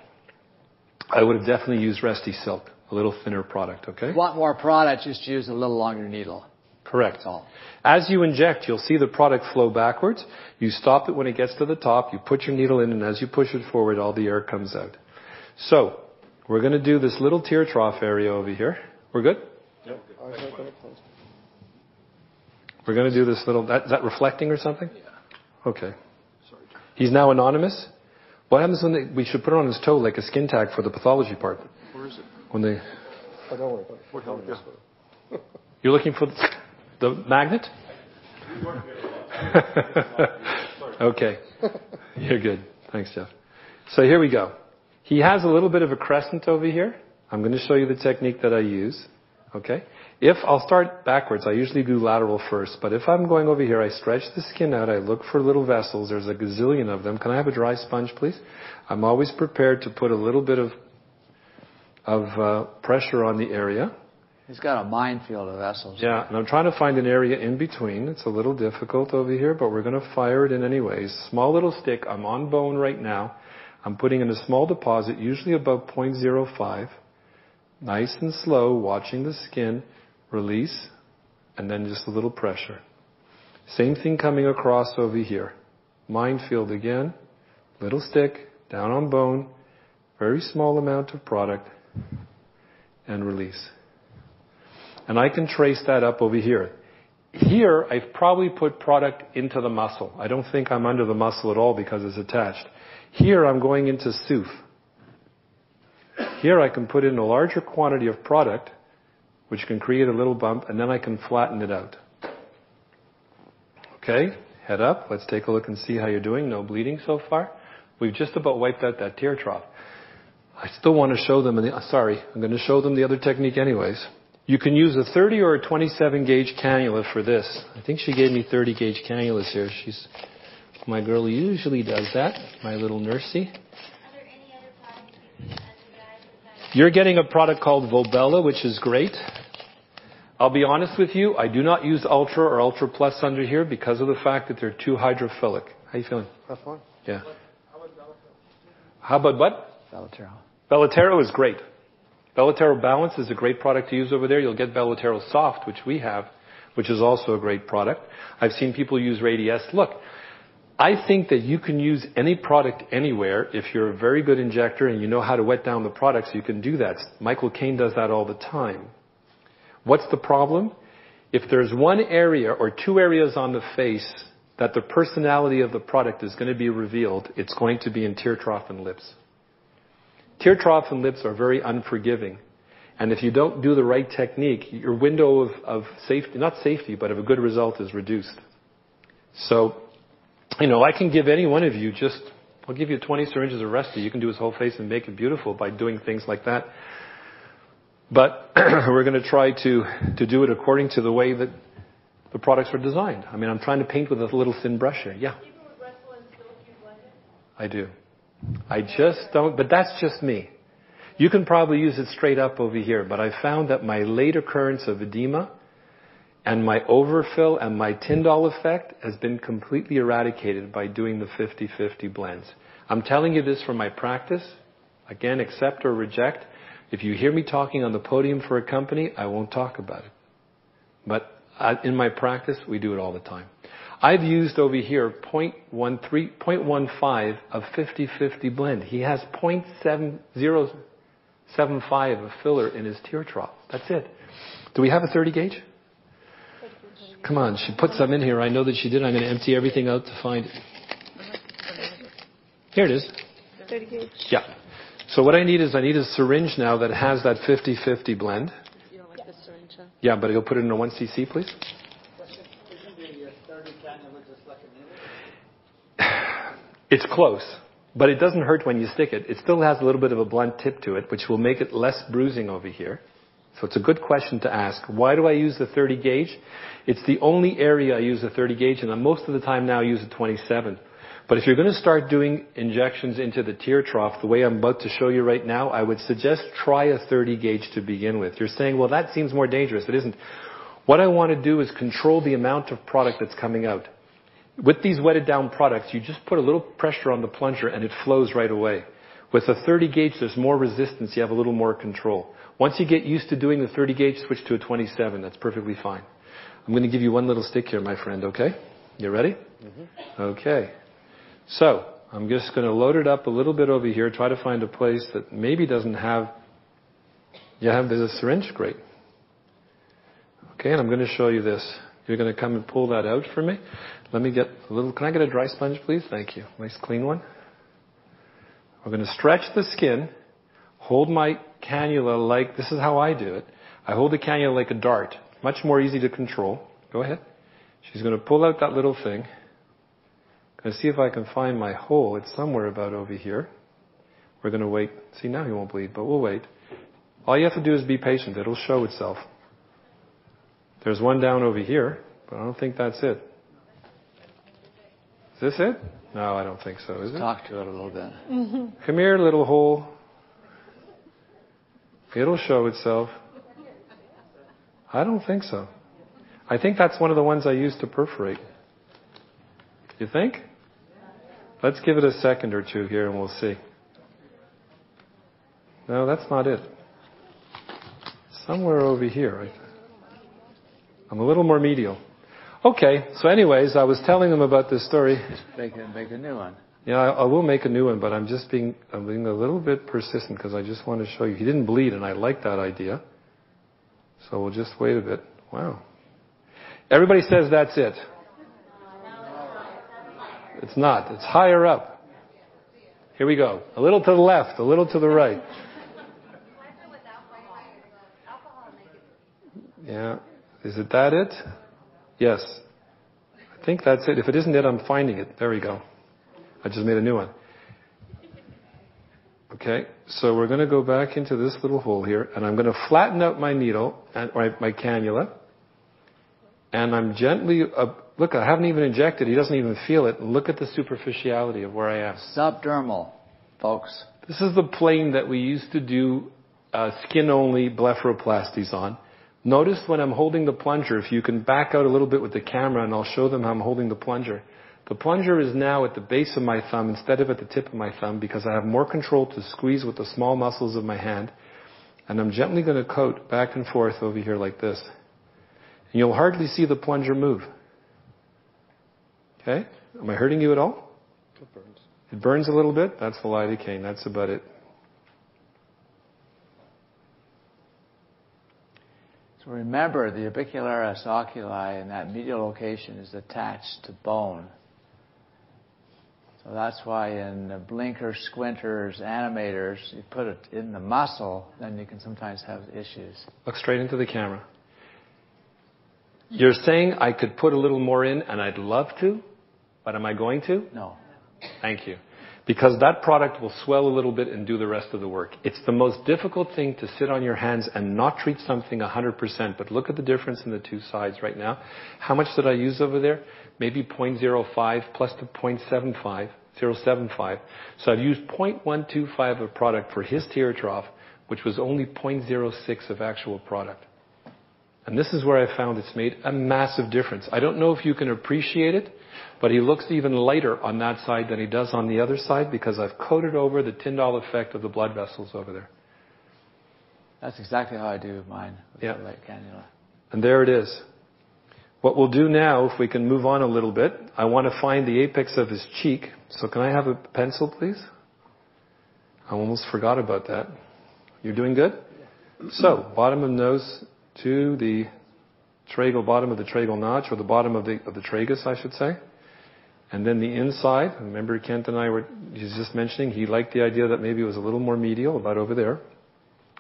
I would have definitely used Resty Silk. A little thinner product, okay? If you want more product, just use a little longer needle. Correct. That's all. As you inject, you'll see the product flow backwards. You stop it when it gets to the top. You put your needle in, and as you push it forward, all the air comes out. So, we're going to do this little tear trough area over here. We're good? Yep. We're going to do this little... Is that reflecting or something? Yeah. Okay. Sorry. He's now anonymous? What happens when we should put it on his toe like a skin tag for the pathology part? Where is it? When they... Oh, don't worry about it. You're looking for the magnet? Okay. You're good. Thanks, Jeff. So here we go. He has a little bit of a crescent over here. I'm going to show you the technique that I use. Okay? I'll start backwards. I usually do lateral first. But if I'm going over here, I stretch the skin out. I look for little vessels. There's a gazillion of them. Can I have a dry sponge, please? I'm always prepared to put a little bit of pressure on the area. He's got a minefield of vessels. Yeah, and I'm trying to find an area in between. It's a little difficult over here, but we're going to fire it in anyways. Small little stick. I'm on bone right now. I'm putting in a small deposit, usually about 0.05. Nice and slow, watching the skin. Release, and then just a little pressure. Same thing coming across over here. Minefield again. Little stick, down on bone. Very small amount of product. And release. And I can trace that up over here. Here, I've probably put product into the muscle. I don't think I'm under the muscle at all because it's attached. Here, I'm going into SOOF. Here, I can put in a larger quantity of product, which can create a little bump, and then I can flatten it out. Okay, head up. Let's take a look and see how you're doing. No bleeding so far. We've just about wiped out that tear trough. I still want to show them, I'm going to show them the other technique anyways. You can use a 30 or a 27 gauge cannula for this. I think she gave me 30 gauge cannulas here. My girl usually does that, my little nursey. Are there any other products you can besides? You're getting a product called Volbella, which is great. I'll be honest with you, I do not use Ultra or Ultra Plus under here because of the fact that they're too hydrophilic. How are you feeling? That's fine. Yeah. How about what? Belotero. Belotero is great. Belotero Balance is a great product to use over there. You'll get Belotero Soft, which we have, which is also a great product. I've seen people use Radiesse. Look, I think that you can use any product anywhere if you're a very good injector and you know how to wet down the products. You can do that. Michael Caine does that all the time. What's the problem? If there's one area or two areas on the face that the personality of the product is going to be revealed, it's going to be in tear trough and lips. Tear trough and lips are very unforgiving. And if you don't do the right technique, your window of safety, not safety, but of a good result is reduced. So, I can give any one of you I'll give you 20 syringes of Resta. You can do his whole face and make it beautiful by doing things like that. But we're going to try to do it according to the way that the products are designed. I mean, I'm trying to paint with a little thin brush here. Yeah. People with Restylane and still use blended? I do. I just don't, but that's just me. You can probably use it straight up over here, but I found that my late occurrence of edema and my overfill and my Tyndall effect has been completely eradicated by doing the 50-50 blends. I'm telling you this from my practice. Again, accept or reject. If you hear me talking on the podium for a company, I won't talk about it. But in my practice, we do it all the time. I've used over here 0.15 of 50-50 blend. He has 0.7075 of filler in his tear trough. That's it. Do we have a 30 gauge? Come on, she put some in here. I know that she did. I'm going to empty everything out to find it. Here it is. 30 gauge. Yeah. So what I need is a syringe now that has that 50-50 blend. You don't like this syringe, huh? Yeah, but you'll put it in a 1 cc, please. It's close, but it doesn't hurt when you stick it. It still has a little bit of a blunt tip to it, which will make it less bruising over here. So it's a good question to ask. Why do I use the 30 gauge? It's the only area I use the 30 gauge, and most of the time now I use a 27. But if you're going to start doing injections into the tear trough, the way I'm about to show you right now, I would suggest try a 30 gauge to begin with. You're saying, well, that seems more dangerous. It isn't. What I want to do is control the amount of product that's coming out. With these wetted down products, you just put a little pressure on the plunger and it flows right away. With a 30 gauge, there's more resistance. You have a little more control. Once you get used to doing the 30 gauge, switch to a 27. That's perfectly fine. I'm going to give you one little stick here, my friend, okay? You ready? Mm-hmm. Okay. So, I'm just going to load it up a little bit over here, try to find a place that maybe doesn't have... there's a syringe? Great. Okay, and I'm going to show you this. You're going to come and pull that out for me. Let me get a little... Can I get a dry sponge, please? Thank you. Nice clean one. We're going to stretch the skin, hold my cannula like... This is how I do it. I hold the cannula like a dart. Much more easy to control. Go ahead. She's going to pull out that little thing. Going to see if I can find my hole. It's somewhere about over here. We're going to wait. See, now he won't bleed, but we'll wait. All you have to do is be patient. It'll show itself. There's one down over here, but I don't think that's it. Is this it? No, I don't think so. Is it? Talk to it a little bit. Mm-hmm. Come here, little hole. It'll show itself. I don't think so. I think that's one of the ones I used to perforate. You think? Let's give it a second or two here and we'll see. No, that's not it. Somewhere over here. I'm a little more medial. Okay, so anyways, I was telling them about this story. Just make a new one. Yeah, I will make a new one, but I'm being a little bit persistent because I just want to show you. He didn't bleed, and I like that idea. So we'll just wait a bit. Wow. Everybody says that's it. It's not. It's higher up. Here we go. A little to the left, a little to the right. Yeah. Is it that it? Yes. I think that's it. If it isn't it, I'm finding it. There we go. I just made a new one. Okay. So we're going to go back into this little hole here, and I'm going to flatten out my needle, or my cannula, and I'm gently... look, I haven't even injected. He doesn't even feel it. Look at the superficiality of where I am. Subdermal, folks. This is the plane that we used to do skin-only blepharoplasties on. Notice when I'm holding the plunger, if you can back out a little bit with the camera, and I'll show them how I'm holding the plunger The plunger is now at the base of my thumb instead of at the tip of my thumb because I have more control to squeeze with the small muscles of my hand. And I'm gently going to coat back and forth over here like this. And you'll hardly see the plunger move. Okay? Am I hurting you at all? It burns. It burns a little bit? That's the lidocaine. That's about it. So remember, the orbicularis oculi in that medial location is attached to bone. So that's why in the blinkers, squinters, animators, you put it in the muscle, then you can sometimes have issues. Look straight into the camera. You're saying I could put a little more in, and I'd love to, but am I going to? No. Thank you. Because that product will swell a little bit and do the rest of the work. It's the most difficult thing to sit on your hands and not treat something 100%, but look at the difference in the two sides right now. How much did I use over there? Maybe 0.05 plus the 0.75. So I've used 0.125 of product for his tear trough, which was only 0.06 of actual product. And this is where I found it's made a massive difference. I don't know if you can appreciate it, but he looks even lighter on that side than he does on the other side because I've coated over the Tyndall effect of the blood vessels over there. That's exactly how I do mine with Yeah. the light cannula. And there it is. What we'll do now, if we can move on a little bit, I want to find the apex of his cheek. So can I have a pencil, please? I almost forgot about that. You're doing good? So, bottom of nose to the tragal, bottom of the tragal notch, or the bottom of the tragus, I should say. And then the inside. Remember, Kent and I were, he's just mentioning, he liked the idea that maybe it was a little more medial, about over there.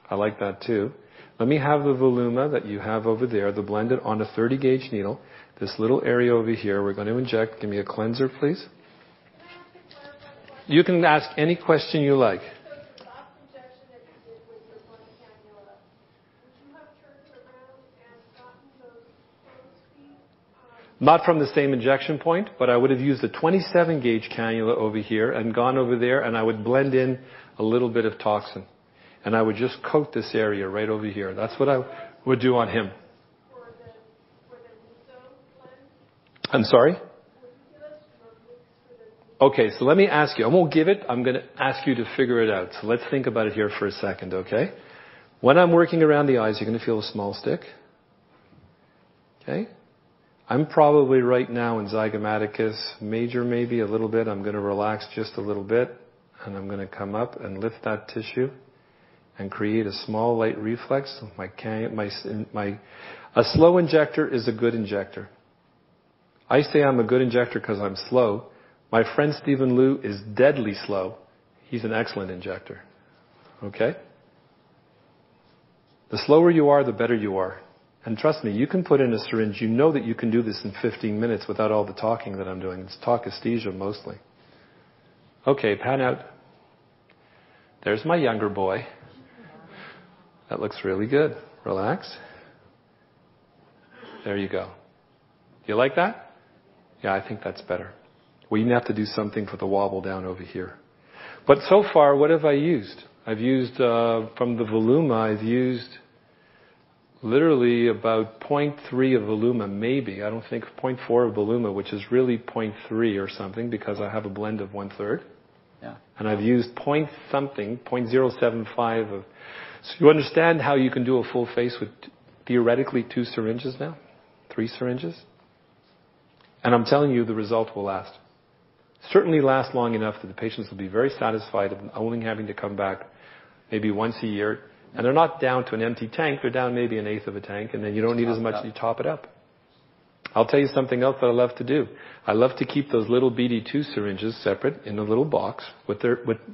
I like that too. Let me have the voluma that you have over there, the blended on a 30 gauge needle. This little area over here, we're going to inject. Give me a cleanser, please. You can ask any question you like. So the last injection that you did with your one cannula, would you have turned it around and gotten those feet? Not from the same injection point, but I would have used a 27 gauge cannula over here and gone over there, and I would blend in a little bit of toxin. And I would just coat this area right over here. That's what I would do on him. For the meso blend? I'm sorry? Would you give us your mix for the Okay, so let me ask you. I won't give it. I'm going to ask you to figure it out. So let's think about it here for a second, okay? When I'm working around the eyes, you're going to feel a small stick. Okay? I'm probably right now in zygomaticus major, maybe a little bit. I'm going to relax just a little bit, and I'm going to come up and lift that tissue and create a small light reflex. A slow injector is a good injector. I say I'm a good injector because I'm slow. My friend Stephen Liu is deadly slow. He's an excellent injector. Okay? The slower you are, the better you are. And trust me, you can put in a syringe. You know that you can do this in 15 minutes without all the talking that I'm doing. It's talk aesthesia mostly. Okay, pan out. There's my younger boy. That looks really good. Relax. There you go. You like that? Yeah, I think that's better. We have to do something for the wobble down over here. But so far, what have I used? I've used, from the voluma, I've used literally about 0.3 of voluma, maybe. I don't think 0.4 of voluma, which is really 0.3 or something, because I have a blend of 1/3. Yeah. And I've used point something, 0.075 of... So you understand how you can do a full face with theoretically 2 syringes now? 3 syringes? And I'm telling you, the result will last. Certainly last long enough that the patients will be very satisfied of only having to come back maybe once a year. And they're not down to an empty tank. They're down maybe 1/8 of a tank, and then you don't need as much, you top it up. I'll tell you something else that I love to do. I love to keep those little BD2 syringes separate in a little box.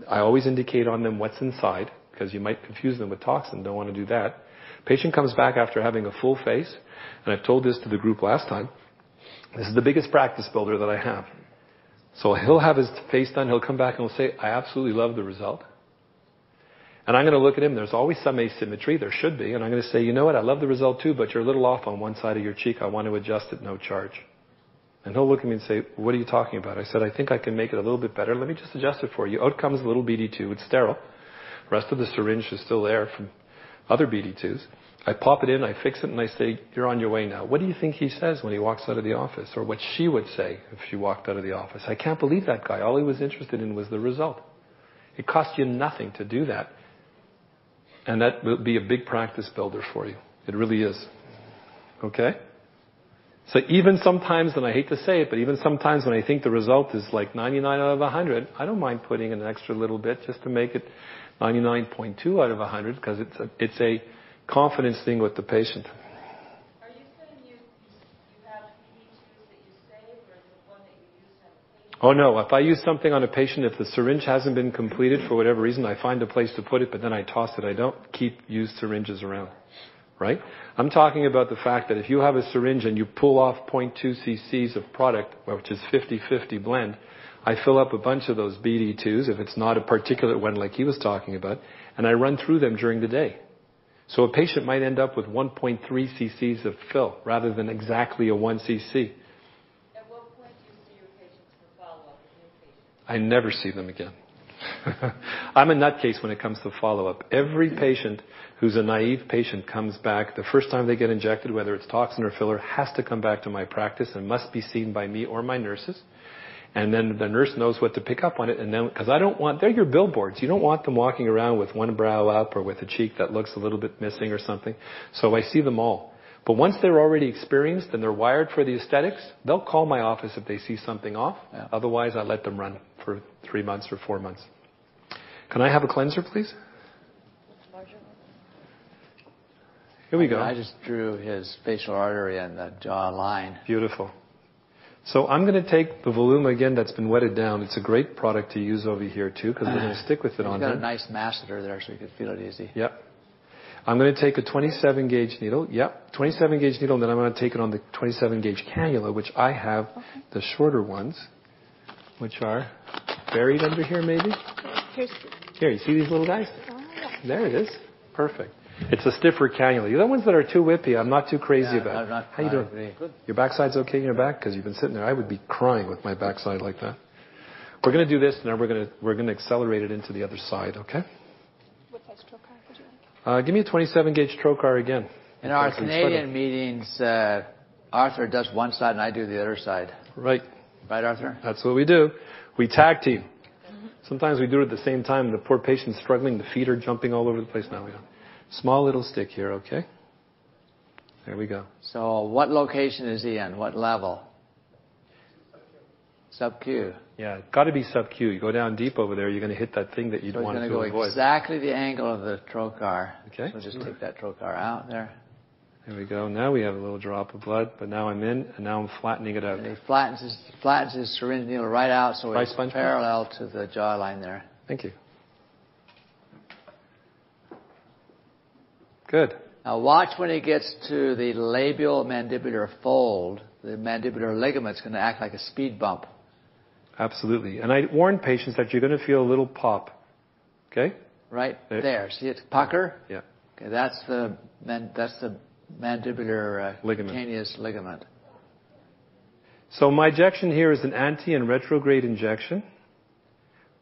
I always indicate on them what's inside, because you might confuse them with toxin. Don't want to do that. Patient comes back after having a full face, and I've told this to the group last time. This is the biggest practice builder that I have. So he'll have his face done. He'll come back and he'll say, I absolutely love the result. And I'm going to look at him. There's always some asymmetry. There should be. And I'm going to say, you know what? I love the result too, but you're a little off on one side of your cheek. I want to adjust it, no charge. And he'll look at me and say, what are you talking about? I said, I think I can make it a little bit better. Let me just adjust it for you. Out comes a little BD2. It's sterile. The rest of the syringe is still there from other BD2s. I pop it in, I fix it, and I say, you're on your way now. What do you think he says when he walks out of the office? Or what she would say if she walked out of the office? I can't believe that guy. All he was interested in was the result. It costs you nothing to do that. And that will be a big practice builder for you. It really is. Okay? So even sometimes, and I hate to say it, but even sometimes when I think the result is like 99 out of 100, I don't mind putting an extra little bit just to make it 99.2 out of 100 because it's a confidence thing with the patient. Are you saying you have BD2s that you save, or is it one that you use on a patient? Oh no, if I use something on a patient, if the syringe hasn't been completed for whatever reason, I find a place to put it, but then I toss it. I don't keep used syringes around. Right? I'm talking about the fact that if you have a syringe and you pull off 0.2 cc's of product, which is 50-50 blend, I fill up a bunch of those BD2s, if it's not a particulate one like he was talking about, and I run through them during the day. So a patient might end up with 1.3 cc's of fill rather than exactly a 1 cc. At what point do you see your patients for follow-up, new patients? I never see them again. I'm a nutcase when it comes to follow-up. Every patient who's a naive patient comes back. The first time they get injected, whether it's toxin or filler, has to come back to my practice and must be seen by me or my nurses. And then the nurse knows what to pick up on it. And then, because I don't want, they're your billboards. You don't want them walking around with one brow up or with a cheek that looks a little bit missing or something. So I see them all. But once they're already experienced and they're wired for the aesthetics, they'll call my office if they see something off. Yeah. Otherwise, I let them run for 3 months or 4 months. Can I have a cleanser, please? Here we go. I just drew his facial artery and the jaw line. Beautiful. So I'm going to take the Voluma again that's been wetted down. It's a great product to use over here too because we're going to stick with it on there. You've got a nice masseter there so you can feel it easy. Yep. I'm going to take a 27 gauge needle. Yep. 27 gauge needle, and then I'm going to take it on the 27 gauge cannula, which I have the shorter ones, which are buried under here maybe. Here, you see these little guys? There it is. Perfect. It's a stiffer cannula. The other ones that are too whippy, I'm not too crazy about. How you doing? Good. Your backside's okay in your back? Because you've been sitting there. I would be crying with my backside like that. We're going to do this, and then we're going to accelerate it into the other side, okay? What size trocar would you like? Give me a 27 gauge trocar again. In our Canadian meetings, Arthur does one side and I do the other side. Right. Right, Arthur? That's what we do. We tag team. Sometimes we do it at the same time. The poor patient's struggling. The feet are jumping all over the place. Now we go. Small little stick here, okay? There we go. So what location is he in? What level? Sub-Q. Yeah, got to be sub-Q. You go down deep over there, you're going to hit that thing that you'd want to avoid. So he's going to go exactly the angle of the trocar. Okay. So just take that trocar out there. There we go. Now we have a little drop of blood, but now I'm in, and now I'm flattening it out. And he flattens his syringe needle right out so it's parallel to the jawline there. Thank you. Good. Now watch when he gets to the labial mandibular fold. The mandibular ligament's going to act like a speed bump. Absolutely. And I warn patients that you're going to feel a little pop. Okay? Right there. See it pucker? Yeah. Okay, that's the mandibular ligament. cutaneous ligament. So my injection here is an anti and retrograde injection.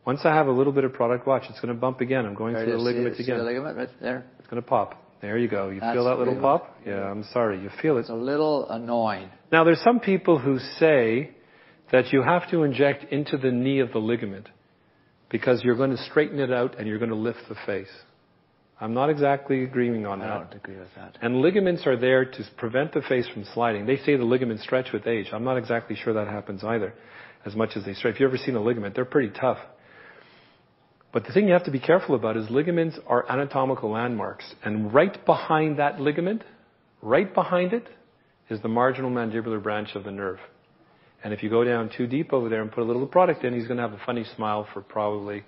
Once I have a little bit of product, watch, it's going to bump again. I'm going through the ligament again. See the ligament right there? It's going to pop. There you go. You feel that little pop? Yeah, I'm sorry. You feel it. It's a little annoying. Now, there's some people who say that you have to inject into the knee of the ligament because you're going to straighten it out and you're going to lift the face. I'm not exactly agreeing on that. I don't agree with that. And ligaments are there to prevent the face from sliding. They say the ligaments stretch with age. I'm not exactly sure that happens either, as much as they stretch. If you've ever seen a ligament, they're pretty tough. But the thing you have to be careful about is ligaments are anatomical landmarks. And right behind that ligament, right behind it, is the marginal mandibular branch of the nerve. And if you go down too deep over there and put a little product in, he's going to have a funny smile for probably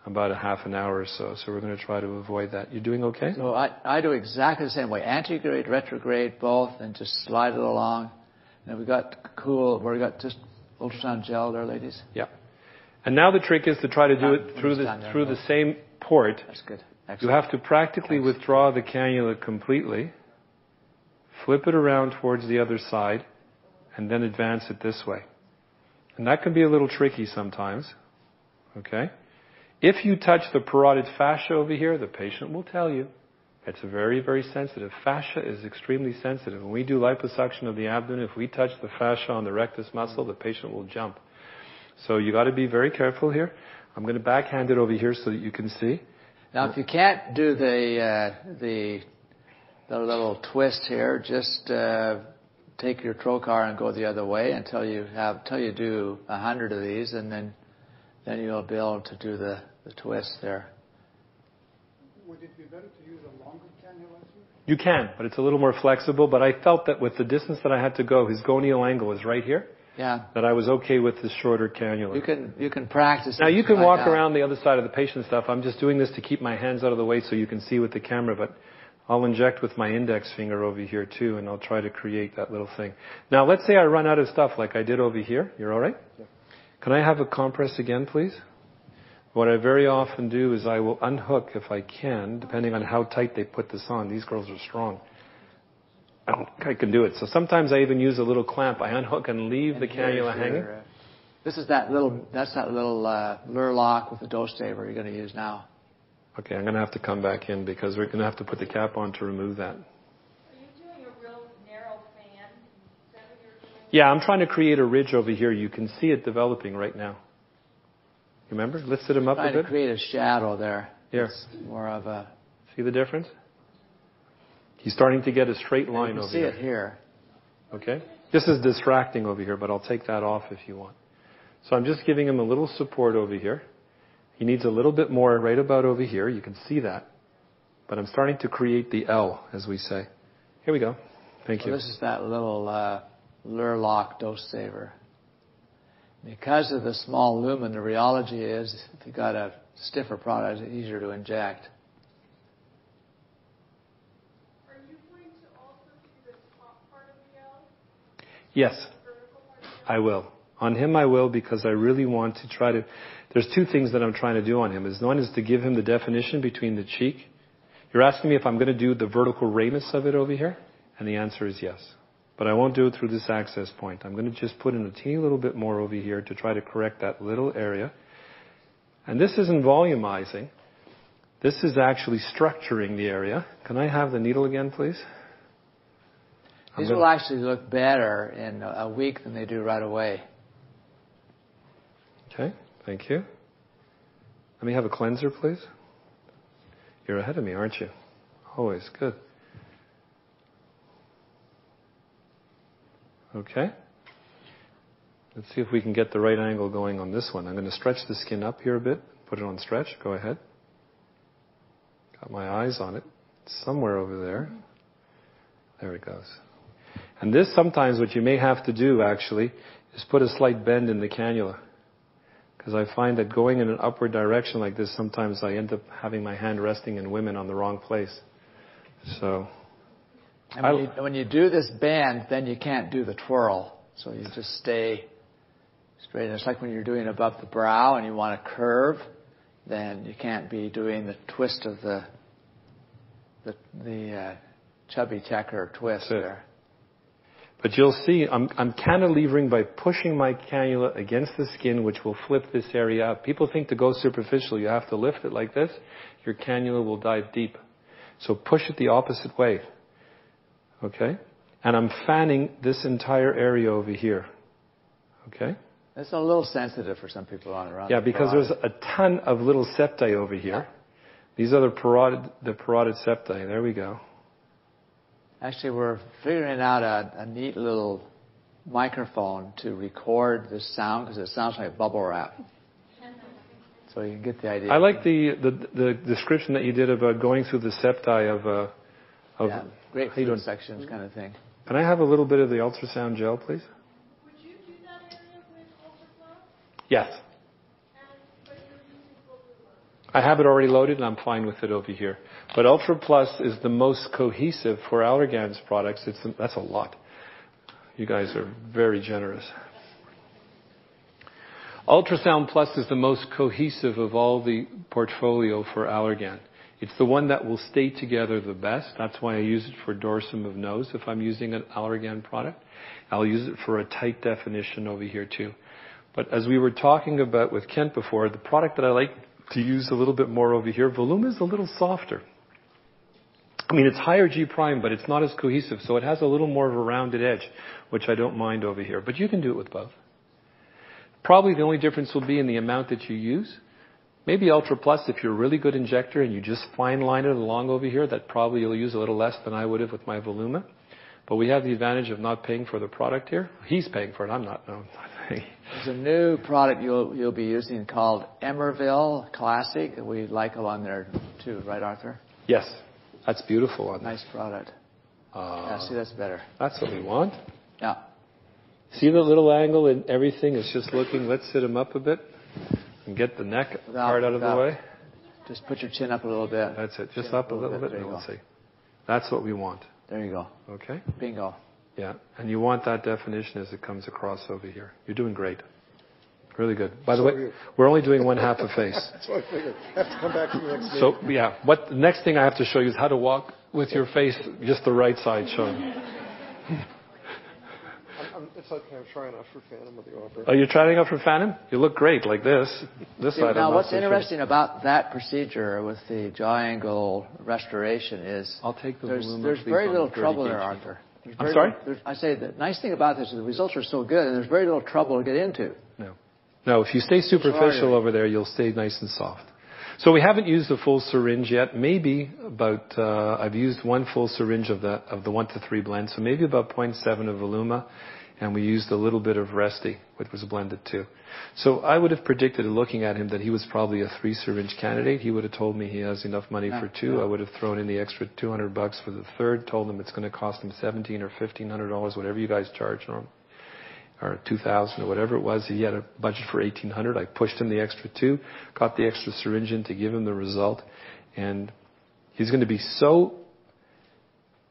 about a half an hour or so. So we're going to try to avoid that. You doing okay? So I do exactly the same way. Antegrade, retrograde, both, and just slide it along. And we've got just ultrasound gel there, ladies. Yeah. And now the trick is to try to do it through the same port. That's good. Excellent. You have to practically withdraw the cannula completely, flip it around towards the other side, and then advance it this way. And that can be a little tricky sometimes. Okay? If you touch the parotid fascia over here, the patient will tell you. It's very, very sensitive. Fascia is extremely sensitive. When we do liposuction of the abdomen, if we touch the fascia on the rectus muscle, the patient will jump. So you got to be very careful here. I'm going to backhand it over here so that you can see. Now, if you can't do the little twist here, just take your trocar and go the other way until you do 100 of these, and then you'll be able to do the twist there. Would it be better to use a longer cannula? You can, but it's a little more flexible. But I felt that with the distance that I had to go, his gonial angle is right here. Yeah. That I was okay with the shorter cannula. You can practice. Now you can walk around the other side of the patient stuff. I'm just doing this to keep my hands out of the way so you can see with the camera, but I'll inject with my index finger over here too, and I'll try to create that little thing. Now let's say I run out of stuff like I did over here. You're all right? Yeah. Can I have a compress again, please? What I very often do is I will unhook if I can, depending on how tight they put this on. These girls are strong. I don't think I can do it. So sometimes I even use a little clamp. I unhook and leave the cannula hanging. That's that little lure lock with the dose saver you're going to use now. Okay, I'm going to have to come back in because we're going to have to put the cap on to remove that. Are you doing a real narrow fan? Is that what you're doing? Yeah, I'm trying to create a ridge over here. You can see it developing right now. Remember? Lifted him up a bit. Trying to create a shadow there. Here. It's more of a... See the difference? He's starting to get a straight line over here. You can see it here. Okay? This is distracting over here, but I'll take that off if you want. So I'm just giving him a little support over here. He needs a little bit more right about over here. You can see that. But I'm starting to create the L, as we say. Here we go. Thank you. This is that little lure lock dose saver. Because of the small lumen, the rheology is, if you've got a stiffer product, it's easier to inject. Are you going to also do the top part of the L? Yes, The vertical part of the L? I will. On him I will because I really want to try to... There's two things that I'm trying to do on him. One is to give him the definition between the cheek. You're asking me if I'm going to do the vertical ramus of it over here? And the answer is yes. But I won't do it through this access point. I'm going to just put in a teeny little bit more over here to try to correct that little area. And this isn't volumizing. This is actually structuring the area. Can I have the needle again, please? These will actually look better in a week than they do right away. Okay, thank you. Let me have a cleanser, please. You're ahead of me, aren't you? Always, good. Okay. Let's see if we can get the right angle going on this one. I'm going to stretch the skin up here a bit. Put it on stretch. Go ahead. Got my eyes on it. It's somewhere over there. There it goes. And this sometimes what you may have to do actually is put a slight bend in the cannula. Because I find that going in an upward direction like this, sometimes I end up having my hand resting in women on the wrong place. So... And when you do this bend, then you can't do the twirl. So you just stay straight. And it's like when you're doing above the brow and you want to curve, then you can't be doing the twist of the chubby checker twist there. But you'll see, I'm cantilevering by pushing my cannula against the skin, which will flip this area up. People think to go superficial, you have to lift it like this. Your cannula will dive deep. So push it the opposite way. Okay? And I'm fanning this entire area over here. Okay? It's a little sensitive for some people on around. Yeah, because there's a ton of little septae over here. These are the parotid septae. There we go. Actually, we're figuring out a neat little microphone to record this sound because it sounds like bubble wrap. So you can get the idea. I like the description that you did about going through the septae of grapefruit sections kind of thing. Can I have a little bit of the ultrasound gel, please? Would you do that area with UltraFlow? Yes. But you're using Voluma? I have it already loaded and I'm fine with it over here. But Ultra Plus is the most cohesive for Allergan's products. That's a lot. You guys are very generous. Ultrasound Plus is the most cohesive of all the portfolio for Allergan. It's the one that will stay together the best. That's why I use it for dorsum of nose if I'm using an Allergan product. I'll use it for a tight definition over here too. But as we were talking about with Kent before, the product that I like to use a little bit more over here, Voluma is a little softer. I mean, it's higher G prime, but it's not as cohesive, so it has a little more of a rounded edge, which I don't mind over here. But you can do it with both. Probably the only difference will be in the amount that you use. Maybe Ultra Plus, if you're a really good injector and you just fine line it along over here, that probably you'll use a little less than I would have with my Voluma. But we have the advantage of not paying for the product here. He's paying for it. I'm not. No, I'm not paying. There's a new product you'll be using called Emerville Classic. We like along there too, right, Arthur? Yes. That's beautiful on Nice product. Yeah, see, that's better. That's what we want. Yeah. See the little angle and everything is just looking. Let's sit him up a bit and get the neck part out of the way. Just put your chin up a little bit. That's it. Just up a little bit. There you Let's go. see. That's what we want. There you go. Okay? Bingo. Yeah. And you want that definition as it comes across over here. You're doing great. Really good. By the way, we're only doing one half a face. That's what I figured. I have to come back to you next week. So, yeah. The next thing I have to show you is how to walk with your face just the right side showing. It's okay. I'm trying out for Phantom of the Opera. Oh, you're trying out for Phantom? You look great like this. This side. Now, what's interesting about that procedure with the jaw angle restoration is I'll take the there's very little trouble there, Arthur. I'm sorry? I say the nice thing about this is the results are so good, and there's very little trouble to get into. No, if you stay superficial over there, you'll stay nice and soft. So we haven't used a full syringe yet. Maybe about, I've used one full syringe of the 1-to-3 blend, so maybe about 0.7 of Voluma, and we used a little bit of Resti, which was blended too. So I would have predicted, looking at him, that he was probably a 3 syringe candidate. He would have told me he has enough money for 2. I would have thrown in the extra $200 for the third, told him it's going to cost him $1,700 or $1,500, whatever you guys charge him, or $2,000 or whatever it was. He had a budget for $1,800. I pushed him the extra 2, got the extra syringe in to give him the result, and he's going to be so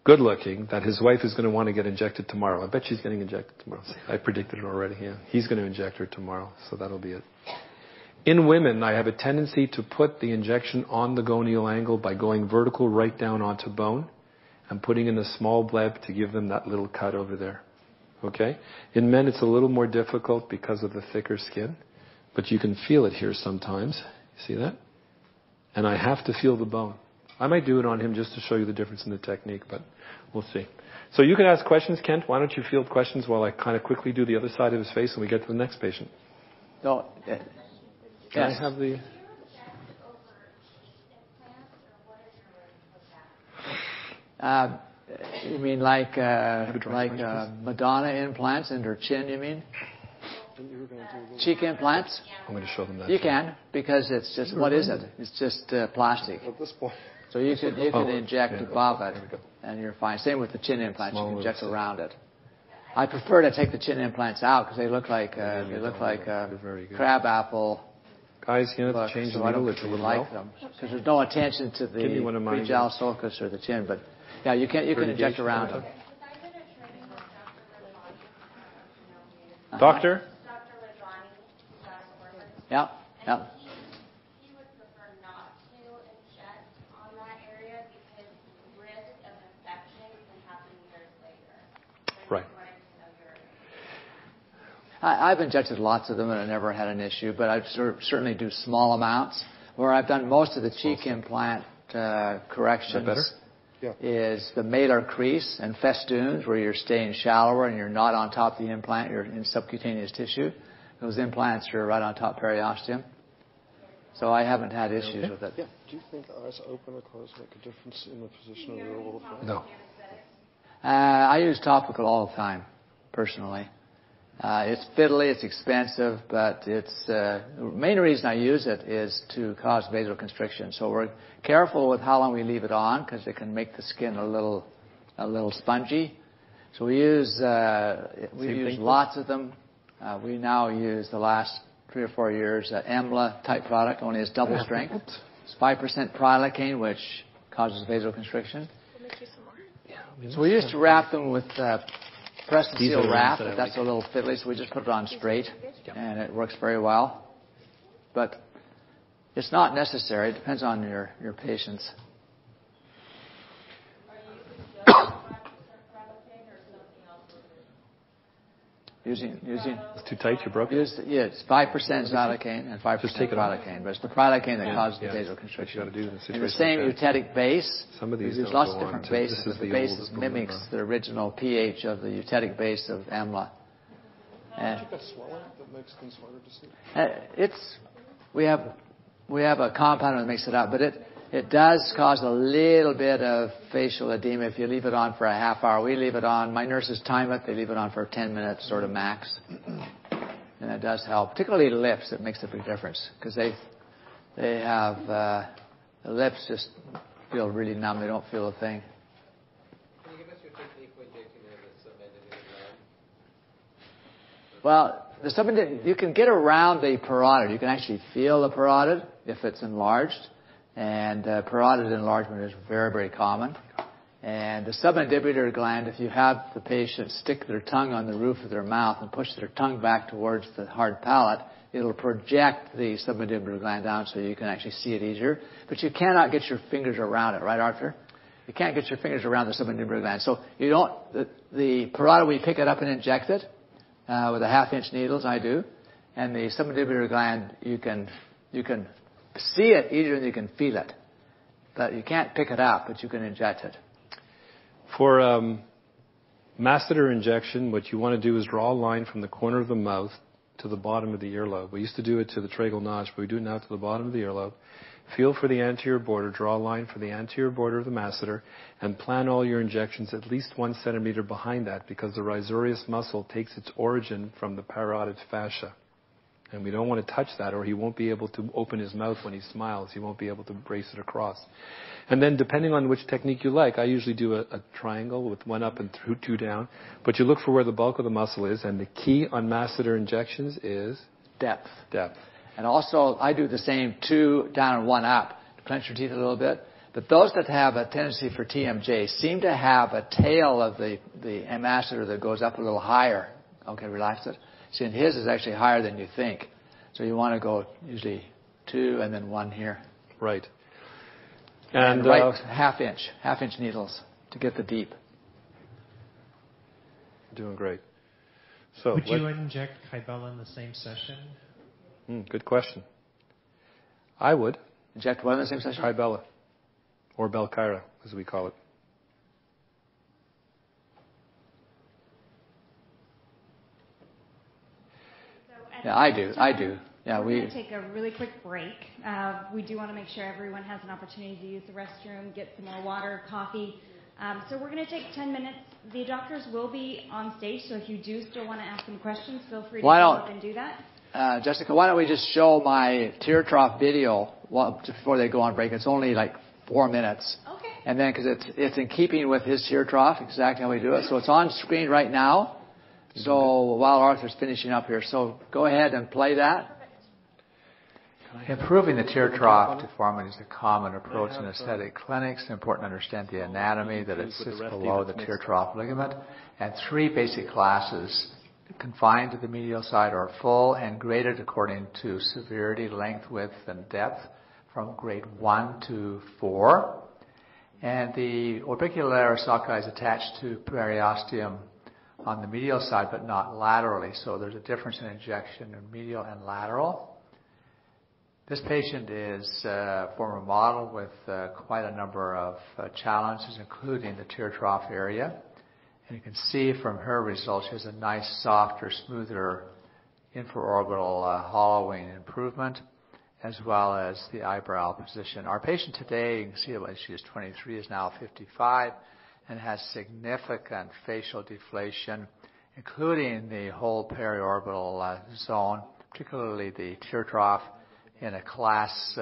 good looking that his wife is going to want to get injected tomorrow. I bet she's getting injected tomorrow. I predicted it already. Yeah, he's going to inject her tomorrow, so that'll be it. In women, I have a tendency to put the injection on the gonial angle by going vertical right down onto bone and putting in a small bleb to give them that little cut over there. Okay? In men, it's a little more difficult because of the thicker skin, but you can feel it here sometimes. You see that? And I have to feel the bone. I might do it on him just to show you the difference in the technique, but we'll see. So you can ask questions, Kent. Why don't you field questions while I kind of quickly do the other side of his face and we get to the next patient? No. Can I have the... You mean like Madonna implants in her chin, you mean? Cheek implants? I'm going to show them that. You can, because it's just, what is it? It's just plastic. At this point. So you can inject above it, and you're fine. Same with the chin implants. You can inject around it. I prefer to take the chin implants out because they look like crab apple. Guys, you know, to change the needle, it's a little like them because there's no attention to the pre-gel sulcus or the chin, but yeah, you can inject around it. Doctor? Yeah. He would prefer not to inject on that area because risk of infection can happen years later. Right. I've injected lots of them and I never had an issue, but I certainly do small amounts. Where I've done most of the cheek implant corrections is the malar crease and festoons, where you're staying shallower and you're not on top of the implant, you're in subcutaneous tissue. Those implants are right on top periosteum. So I haven't had issues with it. Yeah. Do you think eyes open or closed make a difference in the position of your oval fat? No. I use topical all the time, personally. It's fiddly, it's expensive, but it's the main reason I use it is to cause vasoconstriction. So we're careful with how long we leave it on because it can make the skin a little spongy. So we use lots of them. We now use the last 3 or 4 years EMLA type product, only is double strength. It's 5% prilocaine, which causes vasoconstriction. So we used to wrap them with press and seal wrap, but that's a little fiddly, so we just put it on straight, and it works very well. But it's not necessary. It depends on your patients. Using It's too tight, you broke it? it's 5% xylocaine and 5% Just take it off. lidocaine, but it's the lidocaine that causes the vasoconstriction. What you got to do in a situation And the same like that. eutetic base. Some of these There's don't lots go of on different to- bases, this is but the the base old mimics Gomorrah. the original pH of the eutetic base of AMLA. And That swelling that makes things harder to see. we have a compound that makes it up, but it does cause a little bit of facial edema if you leave it on for a half hour. We leave it on. My nurses time it. They leave it on for 10 minutes, sort of max, and it does help. Particularly lips, it makes a big difference because they have the lips just feel really numb. They don't feel a thing. Can you give us your technique for injecting the submandibular gland? Well, you can get around the parotid. You can actually feel the parotid if it's enlarged. And parotid enlargement is very, very common. And the submandibular gland, if you have the patient stick their tongue on the roof of their mouth and push their tongue back towards the hard palate, it'll project the submandibular gland down so you can actually see it easier. But you cannot get your fingers around it, right, Arthur? You can't get your fingers around the submandibular gland. So you don't, the parotid, we pick it up and inject it with a 1/2-inch needles, I do. And the submandibular gland, you can see it easier than you can feel it. But you can't pick it up, but you can inject it. For masseter injection, what you want to do is draw a line from the corner of the mouth to the bottom of the earlobe. We used to do it to the tragal notch, but we do it now to the bottom of the earlobe. Feel for the anterior border, draw a line for the anterior border of the masseter, and plan all your injections at least 1 centimeter behind that, because the risorius muscle takes its origin from the parotid fascia. And we don't want to touch that, or he won't be able to open his mouth when he smiles. He won't be able to brace it across. And then, depending on which technique you like, I usually do a triangle with 1 up and 2 down. But you look for where the bulk of the muscle is, and the key on masseter injections is Depth. depth. And also, I do the same 2 down and 1 up to clench your teeth a little bit. But those that have a tendency for TMJ seem to have a tail of the masseter that goes up a little higher. Okay, relax it. See, and his is actually higher than you think. So you want to go usually 2 and then 1 here. Right. And right 1/2-inch needles to get the deep. Doing great. So, would you inject Kybella in the same session? Good question. I would. Inject what in the same session? Kybella, or Belkyra, as we call it. Yeah, I do. Yeah, we're going to take a really quick break. We do want to make sure everyone has an opportunity to use the restroom, get some more water, coffee. So we're going to take 10 minutes. The doctors will be on stage, so if you do still want to ask them questions, feel free to come up and do that. Jessica, why don't we just show my tear trough video before they go on break? It's only like 4 minutes. Okay. And then, because it's in keeping with his tear trough, exactly how we do it. So it's on screen right now. So while Arthur's finishing up here, so go ahead and play that. Improving the tear trough deformity is a common approach in aesthetic clinics. It's important to understand the anatomy, that it sits below the tear trough ligament. And 3 basic classes confined to the medial side are full and graded according to severity, length, width, and depth from grade 1 to 4. And the orbicularis sulci is attached to periosteum on the medial side, but not laterally. So there's a difference in injection in medial and lateral. This patient is a former model with quite a number of challenges, including the tear trough area. And you can see from her results, she has a nice, softer, smoother infraorbital hollowing improvement, as well as the eyebrow position. Our patient today, you can see that when she is 23, is now 55, and has significant facial deflation, including the whole periorbital zone, particularly the tear trough in a class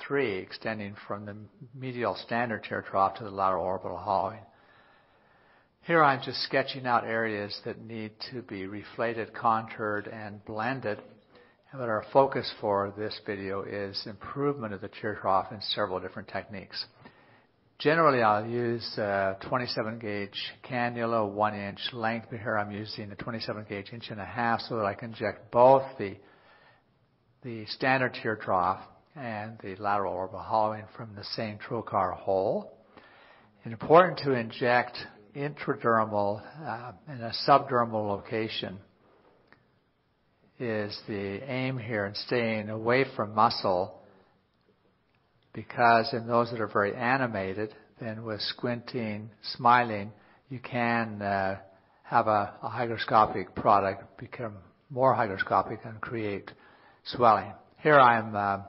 3, extending from the medial standard tear trough to the lateral orbital hollowing. Here I'm just sketching out areas that need to be reflated, contoured, and blended. But our focus for this video is improvement of the tear trough in several different techniques. Generally, I'll use 27-gauge cannula, 1-inch length. But here I'm using a 27-gauge 1.5" so that I can inject both the standard tear trough and the lateral orbital hollowing from the same trocar hole. It's important to inject intradermal in a subdermal location is the aim here in staying away from muscle, because in those that are very animated, then with squinting, smiling, you can have a hygroscopic product become more hygroscopic and create swelling. Here I'm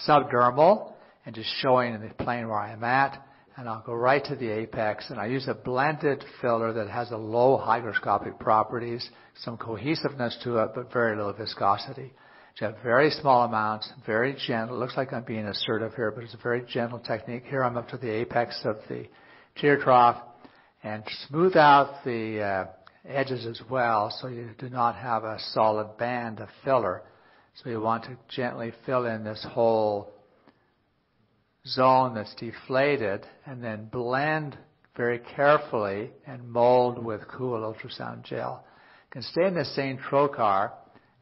subdermal and just showing in the plane where I'm at, and I'll go right to the apex, and I use a blended filler that has a low hygroscopic properties, some cohesiveness to it, but very little viscosity. You have very small amounts, very gentle. It looks like I'm being assertive here, but it's a very gentle technique. Here I'm up to the apex of the tear trough, and smooth out the edges as well, so you do not have a solid band of filler. So you want to gently fill in this whole zone that's deflated, and then blend very carefully and mold with cool ultrasound gel. You can stay in the same trocar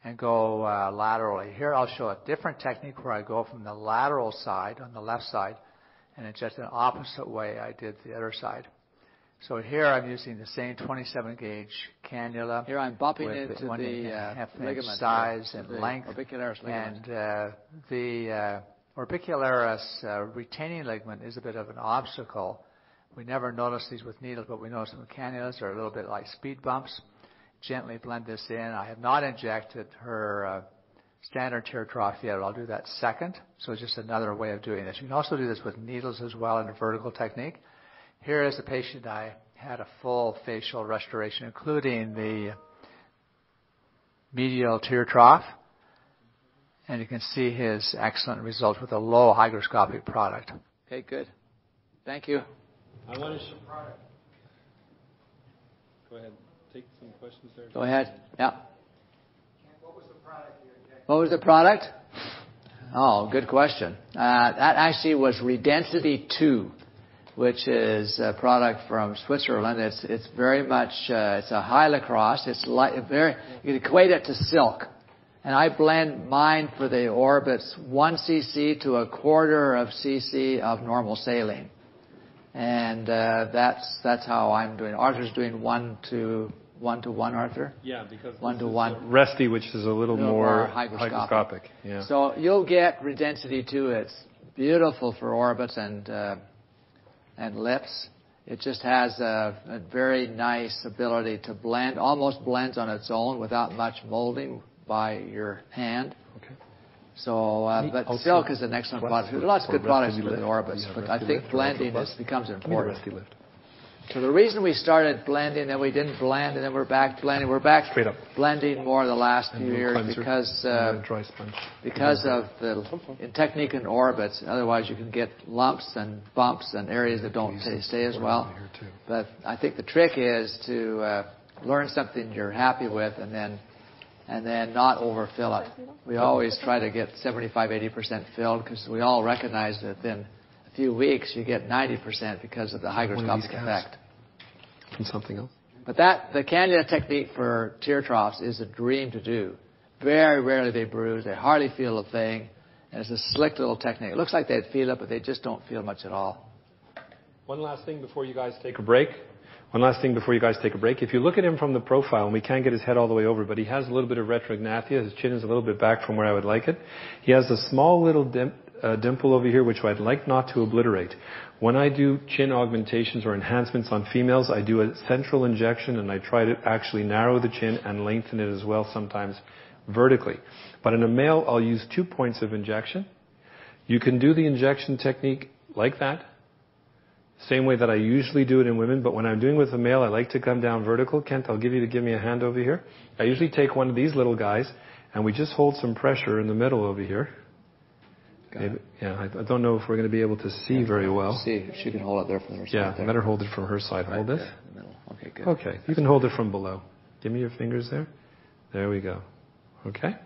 and go laterally. Here I'll show a different technique where I go from the lateral side on the left side, and it's just an opposite way I did the other side. So here I'm using the same 27 gauge cannula. Here I'm bumping into the ligament size and length, orbicularis ligament. and the orbicularis retaining ligament is a bit of an obstacle. We never notice these with needles, but we notice them with cannulas. They're a little bit like speed bumps. Gently blend this in. I have not injected her standard tear trough yet. I'll do that second. So it's just another way of doing this. You can also do this with needles as well in a vertical technique. Here is a patient I had a full facial restoration, including the medial tear trough. And you can see his excellent results with a low hygroscopic product. Okay, good. Thank you. I want to show product. Go ahead. Take some questions there. Go ahead. Yeah. What was the product you injected? What was the product? Oh, good question. That actually was Redensity 2, which is a product from Switzerland. It's very much it's a hyalocross. It's like very, you can equate it to silk. And I blend mine for the orbits 1 cc to 1/4 cc of normal saline. And that's how I'm doing. Arthur's doing 1 to 1, Arthur? Yeah, because 1 to 1. Resty, which is a little more hygroscopic. Yeah. So you'll get Redensity 2. It's beautiful for orbits and lips. It just has a very nice ability to blend, almost blends on its own without much molding by your hand. Okay. So, but silk is an excellent product. There's lots of good products for the orbits, but I think blending becomes important. So the reason we started blending, then we didn't blend, and then we're back blending. We're back blending more the last few years because of the technique in orbits. Otherwise, you can get lumps and bumps and areas that don't stay as well. But I think the trick is to learn something you're happy with, and then not overfill it. We always try to get 75-80% filled, because we all recognize that within a few weeks you get 90% because of the hygroscopic effect. And something else. But the cannula technique for tear troughs is a dream to do. Very rarely they bruise. They hardly feel a thing. And it's a slick little technique. It looks like they'd feel it, but they just don't feel much at all. One last thing before you guys take a break. If you look at him from the profile, and we can't get his head all the way over, but he has a little bit of retrognathia. His chin is a little bit back from where I would like it. He has a small little dimple over here, which I'd like not to obliterate. When I do chin augmentations or enhancements on females, I do a central injection, and I try to actually narrow the chin and lengthen it as well, sometimes vertically. But in a male, I'll use 2 points of injection. You can do the injection technique like that, same way that I usually do it in women, but when I'm doing with a male, I like to come down vertical. Kent, I'll give you to give me a hand over here. I usually take one of these little guys, and we just hold some pressure in the middle over here. Maybe, I don't know if we're going to be able to see very well. See if she can hold it there from her side. Yeah, let her hold it from her side. Hold this. Okay, good. Okay, you can hold it from below. Give me your fingers there. There we go. Okay?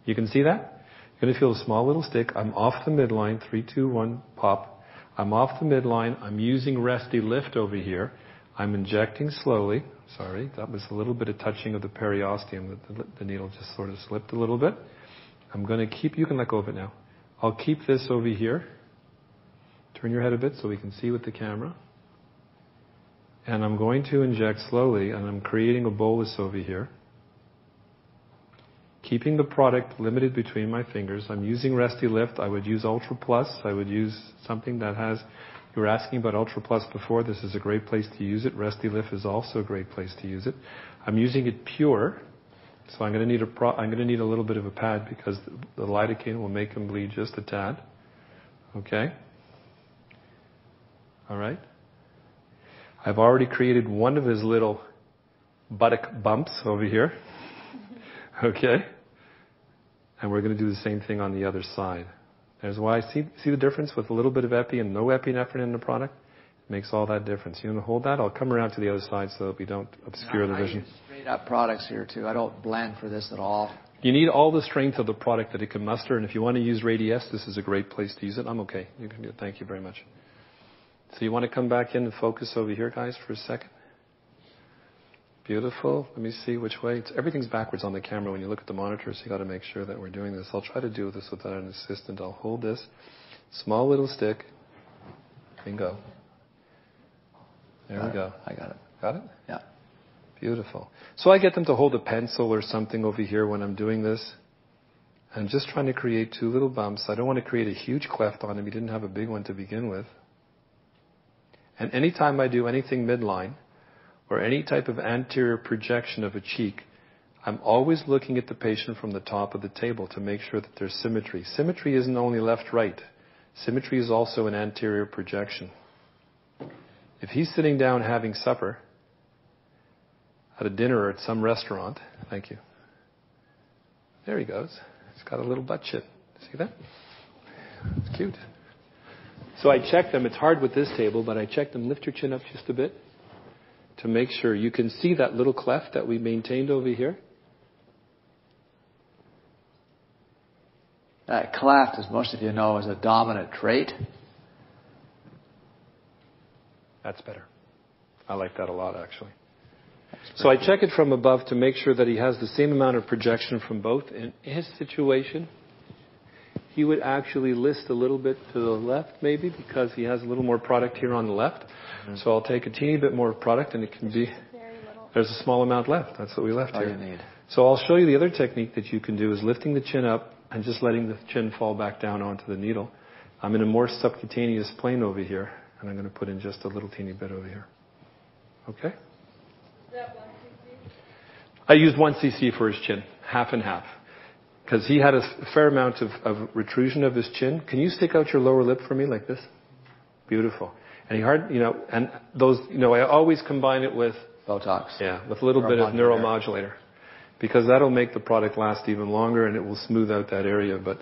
You can see that? You're going to feel a small little stick. I'm off the midline. 3, 2, 1, pop. I'm off the midline. I'm using Resty Lift over here. I'm injecting slowly. Sorry, that was a little bit of touching of the periosteum. The needle just sort of slipped a little bit. I'm going to keep, you can let go of it now. I'll keep this over here. Turn your head a bit so we can see with the camera. And I'm going to inject slowly, and I'm creating a bolus over here. keeping the product limited between my fingers. I'm using RestyLift. I would use Ultra Plus. I would use something that has, you were asking about Ultra Plus before. This is a great place to use it. RestyLift is also a great place to use it. I'm using it pure. So I'm going to need a little bit of a pad because the lidocaine will make him bleed just a tad. Okay? All right? I've already created one of his little buttock bumps over here. Okay? And we're going to do the same thing on the other side. There's why, see the difference with a little bit of epi and no epinephrine in the product? It makes all that difference. You want to hold that? I'll come around to the other side so that we don't obscure the vision. I use straight up products here too. I don't blend for this at all. You need all the strength of the product that it can muster, and if you want to use Radiesse, this is a great place to use it. I'm okay. You can do it. Thank you very much. So you want to come back in and focus over here, guys, for a second? Beautiful. Let me see which way. Everything's backwards on the camera when you look at the monitor, so you got to make sure that we're doing this. I'll try to do this without an assistant. I'll hold this. Small little stick. Bingo. There we go. I got it. Got it? Yeah. Beautiful. So I get them to hold a pencil or something over here when I'm doing this. I'm just trying to create two little bumps. I don't want to create a huge cleft on him. He didn't have a big one to begin with. And anytime I do anything midline or any type of anterior projection of a cheek, I'm always looking at the patient from the top of the table to make sure that there's symmetry. Symmetry isn't only left-right. Symmetry is also an anterior projection. If he's sitting down having supper at a dinner or at some restaurant, thank you. There he goes. He's got a little butt chin. See that? It's cute. So I check them. It's hard with this table, but I check them. Lift your chin up just a bit to make sure. You can see that little cleft that we maintained over here. That cleft, as most of you know, is a dominant trait. That's better. I like that a lot, actually. So I check it from above to make sure that he has the same amount of projection from both. In his situation, he would actually list a little bit to the left, maybe, because he has a little more product here on the left. Mm-hmm. So I'll take a teeny bit more product, and it can be... There's a small amount left. That's what we left here. You need. So I'll show you the other technique that you can do is lifting the chin up and just letting the chin fall back down onto the needle. I'm in a more subcutaneous plane over here, and I'm going to put in just a little teeny bit over here. Okay? Is that 1 cc? I used 1 cc for his chin, half and half. Because he had a fair amount of retrusion of his chin. Can you stick out your lower lip for me like this? Beautiful. And and those, I always combine it with Botox. Yeah, with a little bit of neuromodulator. Because that'll make the product last even longer and it will smooth out that area. But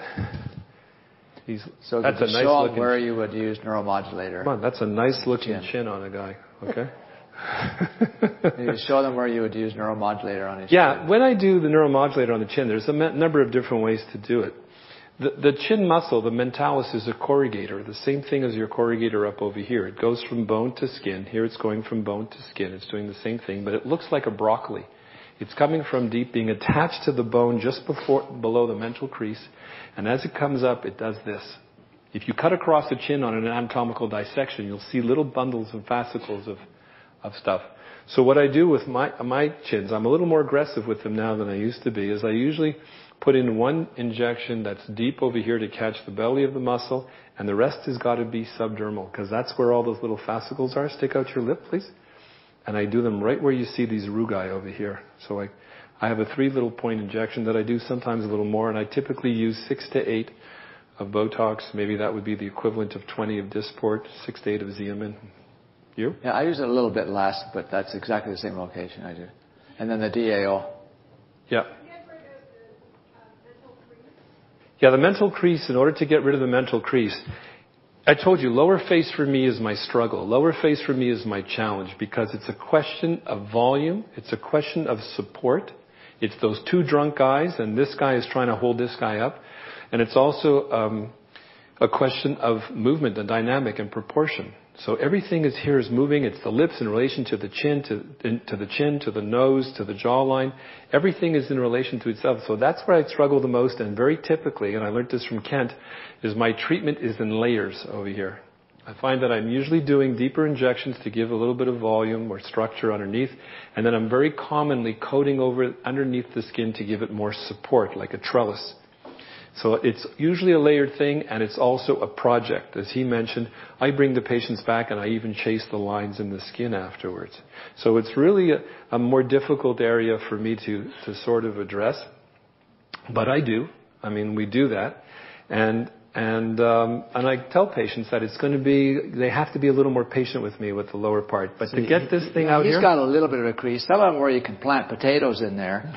so that's a nice show looking. Where you would use neuromodulator. Come on, that's a nice looking chin on a guy. Okay. You show them where you would use neuromodulator on his chin. Yeah, when I do the neuromodulator on the chin, there's a number of different ways to do it. The chin muscle, the mentalis, is a corrugator, the same thing as your corrugator up over here. It goes from bone to skin. Here it's going from bone to skin. It's doing the same thing, but it looks like a broccoli. It's coming from deep, being attached to the bone just below the mental crease, and as it comes up, it does this. If you cut across the chin on an anatomical dissection, you'll see little bundles and fascicles of stuff. So what I do with my chins, I'm a little more aggressive with them now than I used to be, is I usually put in one injection that's deep over here to catch the belly of the muscle, and the rest has got to be subdermal, because that's where all those little fascicles are. Stick out your lip, please. And I do them right where you see these rugae over here. So I have a 3 little point injection that I do, sometimes a little more, and I typically use 6 to 8 of Botox. Maybe that would be the equivalent of 20 of Dysport, 6 to 8 of Xeomin. You? Yeah, I use it a little bit less, but that's exactly the same location I do. And then the DAO. Yeah. Yeah, the mental crease, in order to get rid of the mental crease, I told you, lower face for me is my struggle. Lower face for me is my challenge because it's a question of volume. It's a question of support. It's those 2 drunk guys, and this guy is trying to hold this guy up. And it's also a question of movement and dynamic and proportion. So everything is moving. It's the lips in relation to the chin, to the nose, to the jawline. Everything is in relation to itself. So that's where I struggle the most. And very typically, and I learned this from Kent, is my treatment is in layers over here. I find that I'm usually doing deeper injections to give a little bit of volume or structure underneath, and then I'm very commonly coating over underneath the skin to give it more support, like a trellis. So it's usually a layered thing, and it's also a project. As he mentioned, I bring the patients back and I even chase the lines in the skin afterwards. So it's really a more difficult area for me to sort of address. But I do. I mean, we do that. And I tell patients that it's going to be, they have to be a little more patient with me with the lower part. But to get this thing out here. He's got a little bit of a crease. Some of them where you can plant potatoes in there.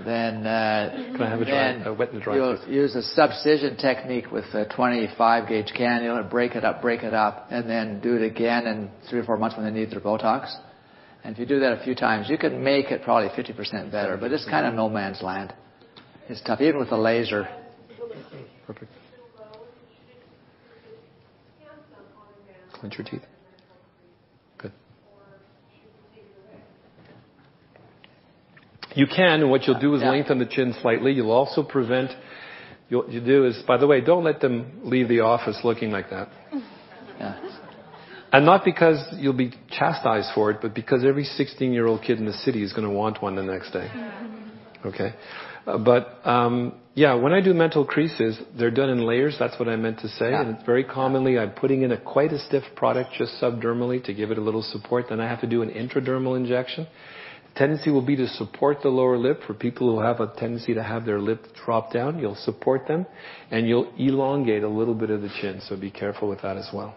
Then, can I have a wet and dry? You'll use a subcision technique with a 25 gauge cannula, break it up, and then do it again in 3 or 4 months when they need their Botox. And if you do that a few times, you can make it probably 50% better. But it's kind of no man's land. It's tough, even with a laser. Perfect. Clench your teeth. Good. You can, and what you'll do is lengthen the chin slightly. You'll also prevent, you do is, by the way, don't let them leave the office looking like that. Yeah. And not because you'll be chastised for it, but because every 16-year-old kid in the city is going to want one the next day. Okay? When I do mental creases, they're done in layers. That's what I meant to say. Yeah. And it's very commonly, I'm putting in quite a stiff product just subdermally to give it a little support. Then I have to do an intradermal injection. The tendency will be to support the lower lip. For people who have a tendency to have their lip drop down, you'll support them and you'll elongate a little bit of the chin. So be careful with that as well.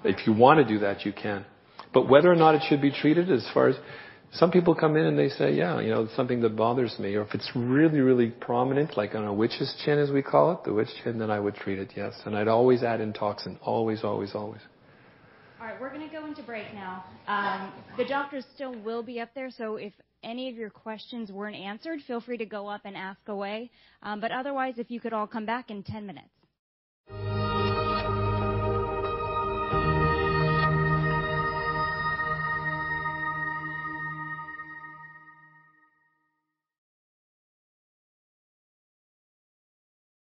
If you want to do that, you can. But whether or not it should be treated, as far as some people come in and they say, it's something that bothers me. Or if it's really, really prominent, like on a witch's chin, as we call it, the witch chin, then I would treat it, yes. And I'd always add in toxin. Always, always, always. All right, we're going to go into break now. The doctors still will be up there, so if any of your questions weren't answered, feel free to go up and ask away. But otherwise, if you could all come back in 10 minutes.